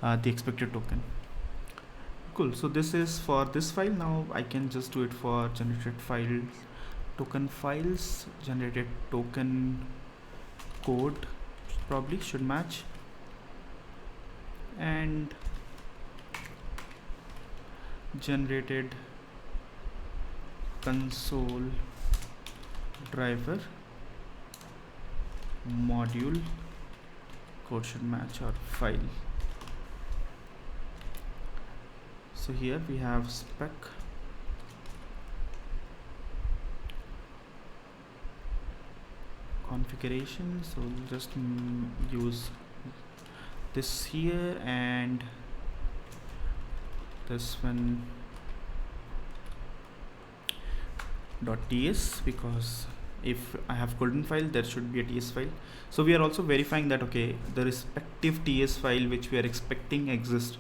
the expected token. Cool. So this is for this file. Now I can just do it for generated file token files. Generated token code probably should match, and generated console driver module code should match our file. So here we have spec configuration, so we'll just use this here and this one .ts, because If I have golden file, there should be a TS file. So we are also verifying that okay, the respective TS file which we are expecting exists.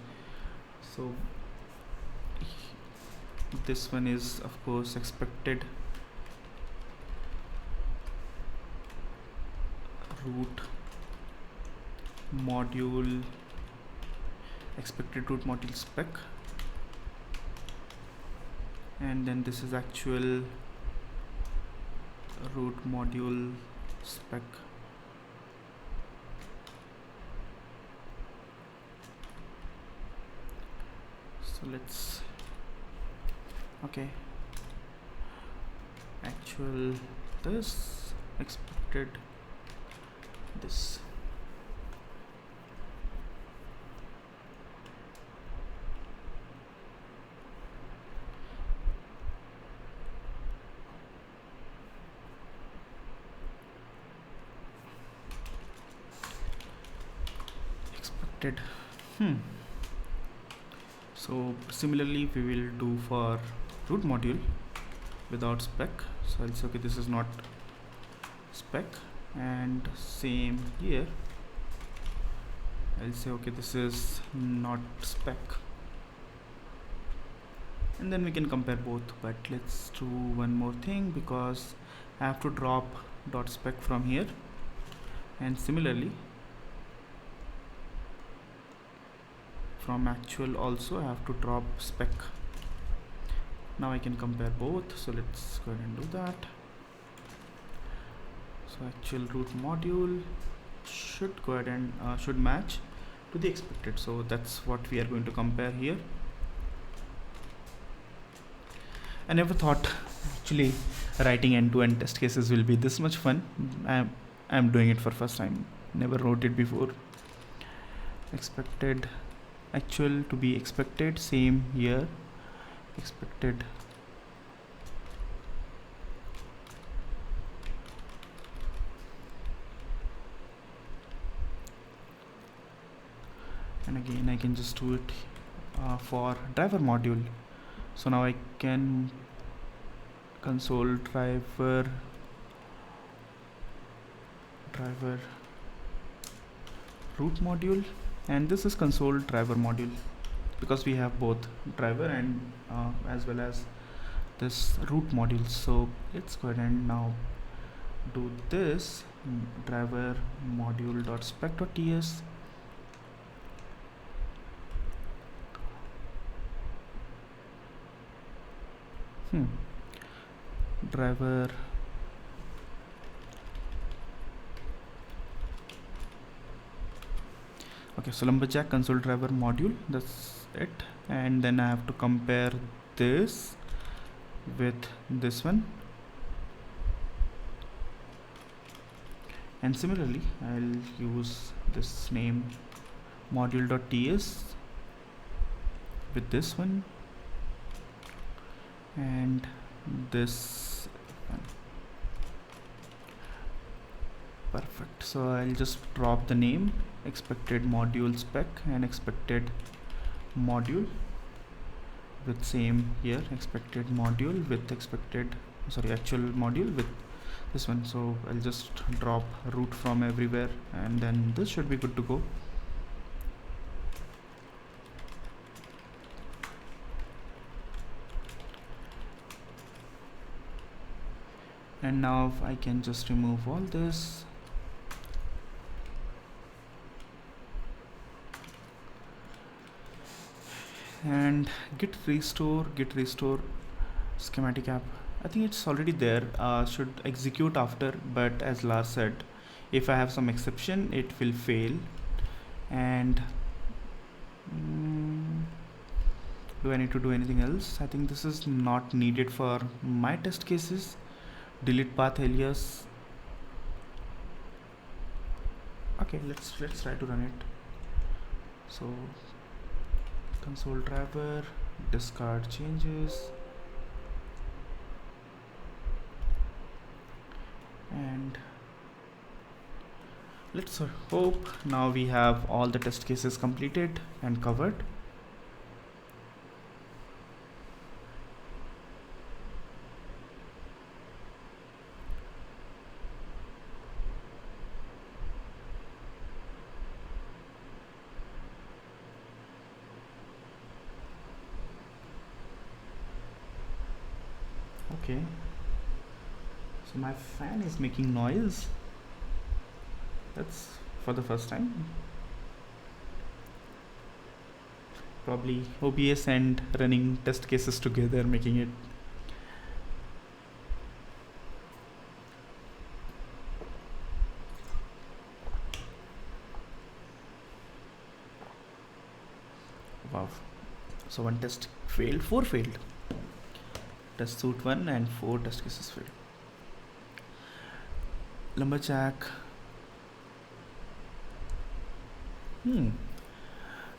So this one is of course expected root module, expected root module spec, and then this is actual root module spec. So let's okay, actual this, expected this. Expected. So similarly we will do for root module without spec. So I'll say okay, this is not spec, and same here I'll say okay, this is not spec, and then we can compare both. But let's do one more thing, because I have to drop dot spec from here, and similarly from actual also I have to drop spec. Now I can compare both, so let's go ahead and do that. So actual root module should go ahead and should match to the expected, so that's what we are going to compare here. I never thought actually writing end-to-end test cases will be this much fun. I'm doing it for first time, never wrote it before. Expected, actual to be expected, same here, expected and again I can just do it for driver module. So now I can console driver root module, and this is console driver module, because we have both driver and as well as this root module. So let's go ahead and now do this driver module dot spec dot ts. Driver okay, so lumberjack console driver module, that's it. And then I have to compare this with this one, and similarly I'll use this name module.ts with this one and this one. Perfect. So I'll just drop the name, expected module spec, and expected module with same here, expected module with expected, sorry, actual module with this one. So I'll just drop root from everywhere, and then this should be good to go. And now I can just remove all this. And git restore schematic app, I think it's already there, should execute after, but as Lars said, if I have some exception it will fail. And do I need to do anything else? I think this is not needed for my test cases. Delete path alias. Okay, let's try to run it. So console driver, discard changes, and let's hope now we have all the test cases completed and covered. Okay, so my fan is making noise. That's for the first time. Probably OBS and running test cases together making it. Wow. So one test failed, 4 failed. Test suit 1 and 4 test cases failed. Lumberjack.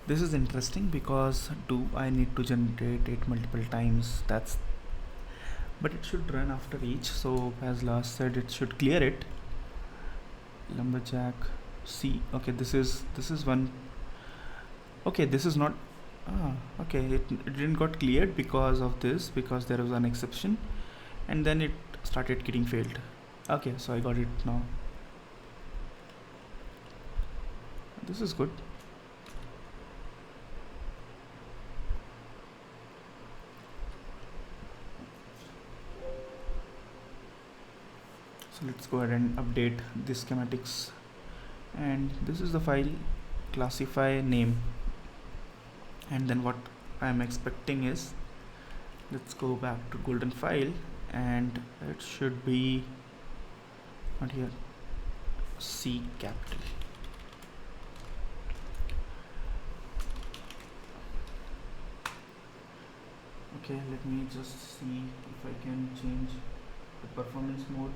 This is interesting because do I need to generate it multiple times? But it should run after each. So as last said, it should clear it. Lumberjack C. Okay, this is one. Okay, this is not. Okay, it didn't got cleared because of this, because there was an exception, and then it started getting failed. Okay, so I got it now. This is good. So let's go ahead and update the schematics, and this is the file classify name, and then what I'm expecting is, let's go back to golden file, and it should be not here, C capital. Okay, let me just see if I can change the performance mode.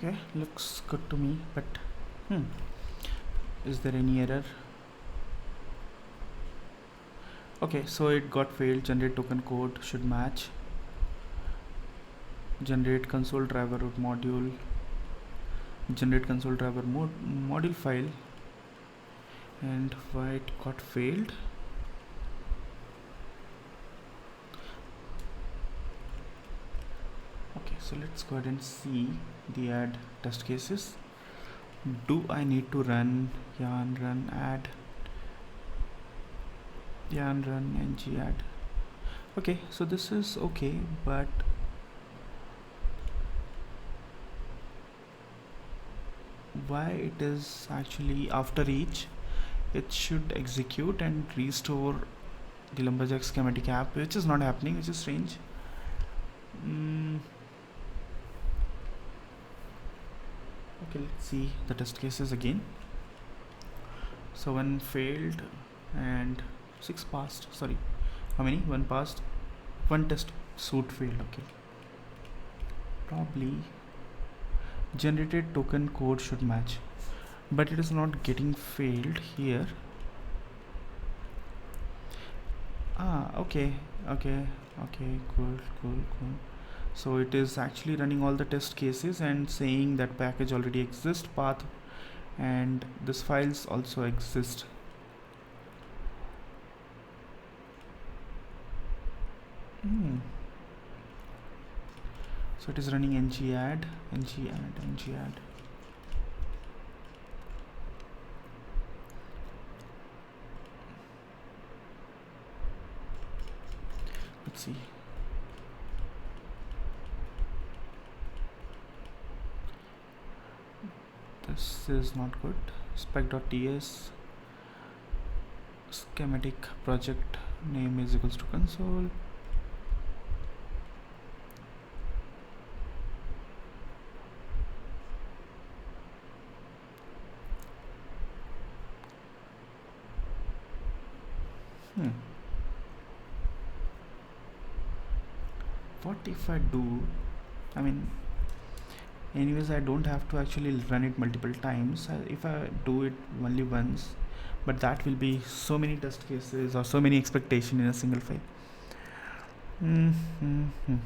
Okay, looks good to me, but is there any error? Okay, so it got failed. Generate token code should match. Generate console driver root module. Generate console driver module file. And why it got failed? Okay, so let's go ahead and see the add test cases. Do I need to run yarn run add, yarn run ng add? Okay, so this is okay, but why it is actually after each it should execute and restore the Lumberjack schematic app, which is not happening, which is strange. Okay, let's see the test cases again. So one failed and 6 passed. Sorry, how many? One passed, one test suit failed. Okay, probably generated token code should match, but it is not getting failed here. Okay, cool. So it is actually running all the test cases and saying that package already exists, path, and this files also exist. So it is running ng add. Let's see. This is not good. Spec.ts schematic project name is equals to console. What if I do, I mean, Anyways, I don't have to actually run it multiple times. If I do it only once, but that will be so many test cases or so many expectation in a single file. Mm-hmm.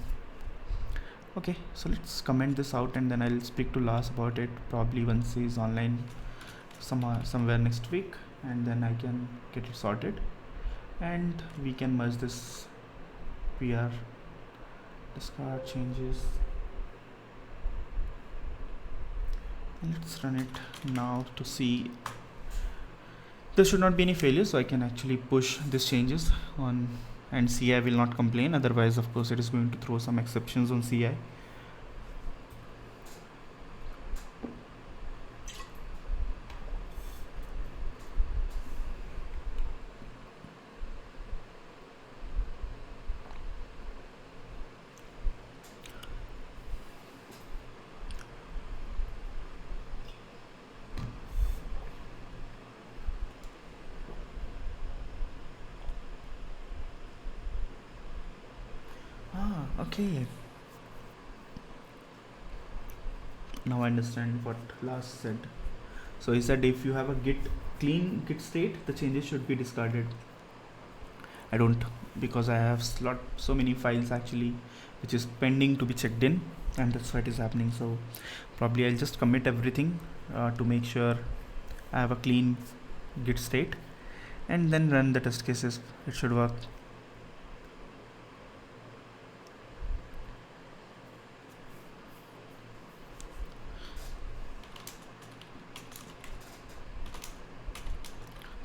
Okay, so let's comment this out and then I'll speak to Lars about it probably once he's online somewhere next week, and then I can get it sorted and we can merge this PR, discard changes. Let's run it now to see. There should not be any failure, so I can actually push these changes on, and CI will not complain. Otherwise, of course, it is going to throw some exceptions on CI. Okay. Now I understand what Lars said. So he said if you have a clean git state, the changes should be discarded. I don't, because I have so many files actually which is pending to be checked in, and that's why it is happening. So probably I'll just commit everything to make sure I have a clean git state and then run the test cases. It should work.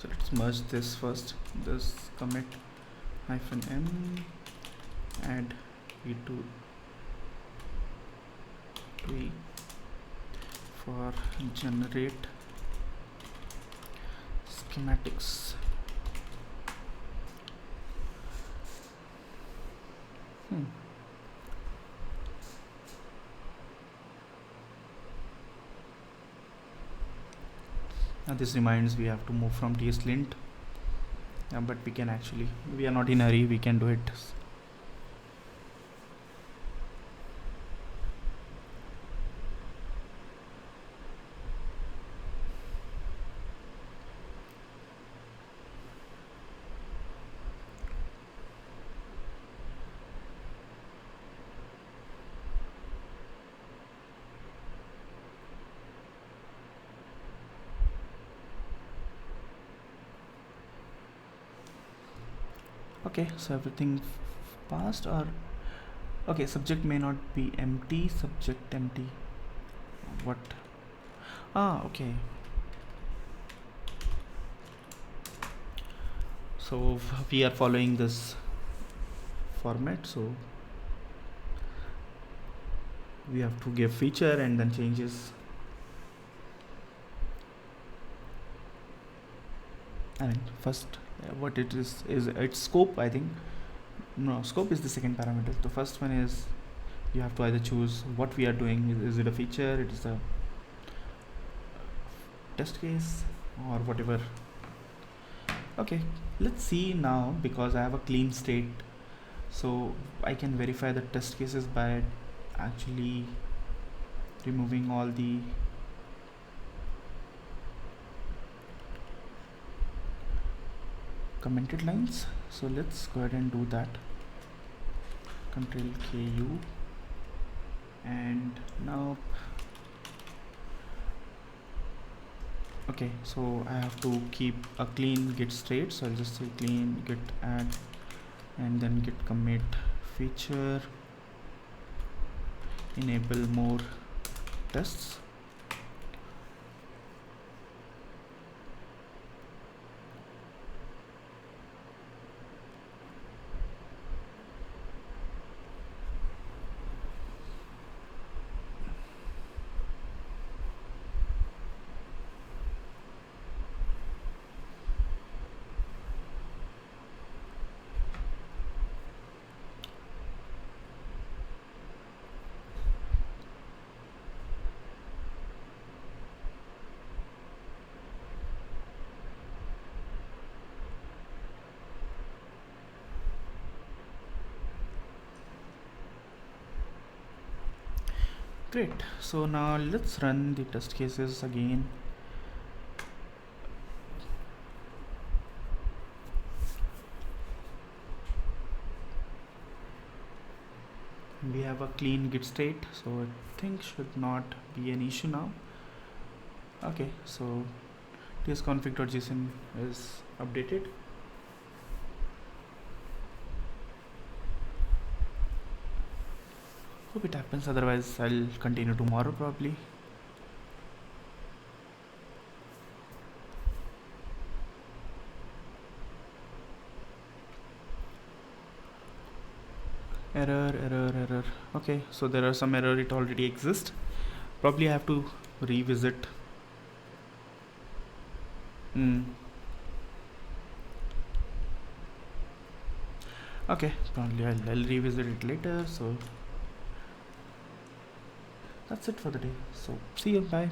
So let's merge this first. This commit -m, add v2 tweak for generate schematics. Now this reminds we have to move from tslint, but we are not in a hurry, we can do it. Okay, so everything passed, or okay, subject may not be empty, subject empty. What? Okay. So we are following this format, so we have to give feature and then changes. I mean, first what it is its scope. I think no, scope is the second parameter. The first one is you have to either choose what we are doing. Is it a feature, it is a test case, or whatever. Okay, let's see now, because I have a clean state, so I can verify the test cases by actually removing all the commented lines. So let's go ahead and do that. Control KU, and now okay, so I have to keep a clean git state, so I'll just say clean git add and then git commit feature, enable more tests. Great. So now let's run the test cases again. We have a clean git state, so I think should not be an issue now. Okay, so tsconfig.json is updated. Hope it happens, otherwise I'll continue tomorrow probably. Error. Okay, so there are some error, it already exists. Probably I have to revisit. Okay, probably I'll revisit it later. So that's it for the day. So see you, bye.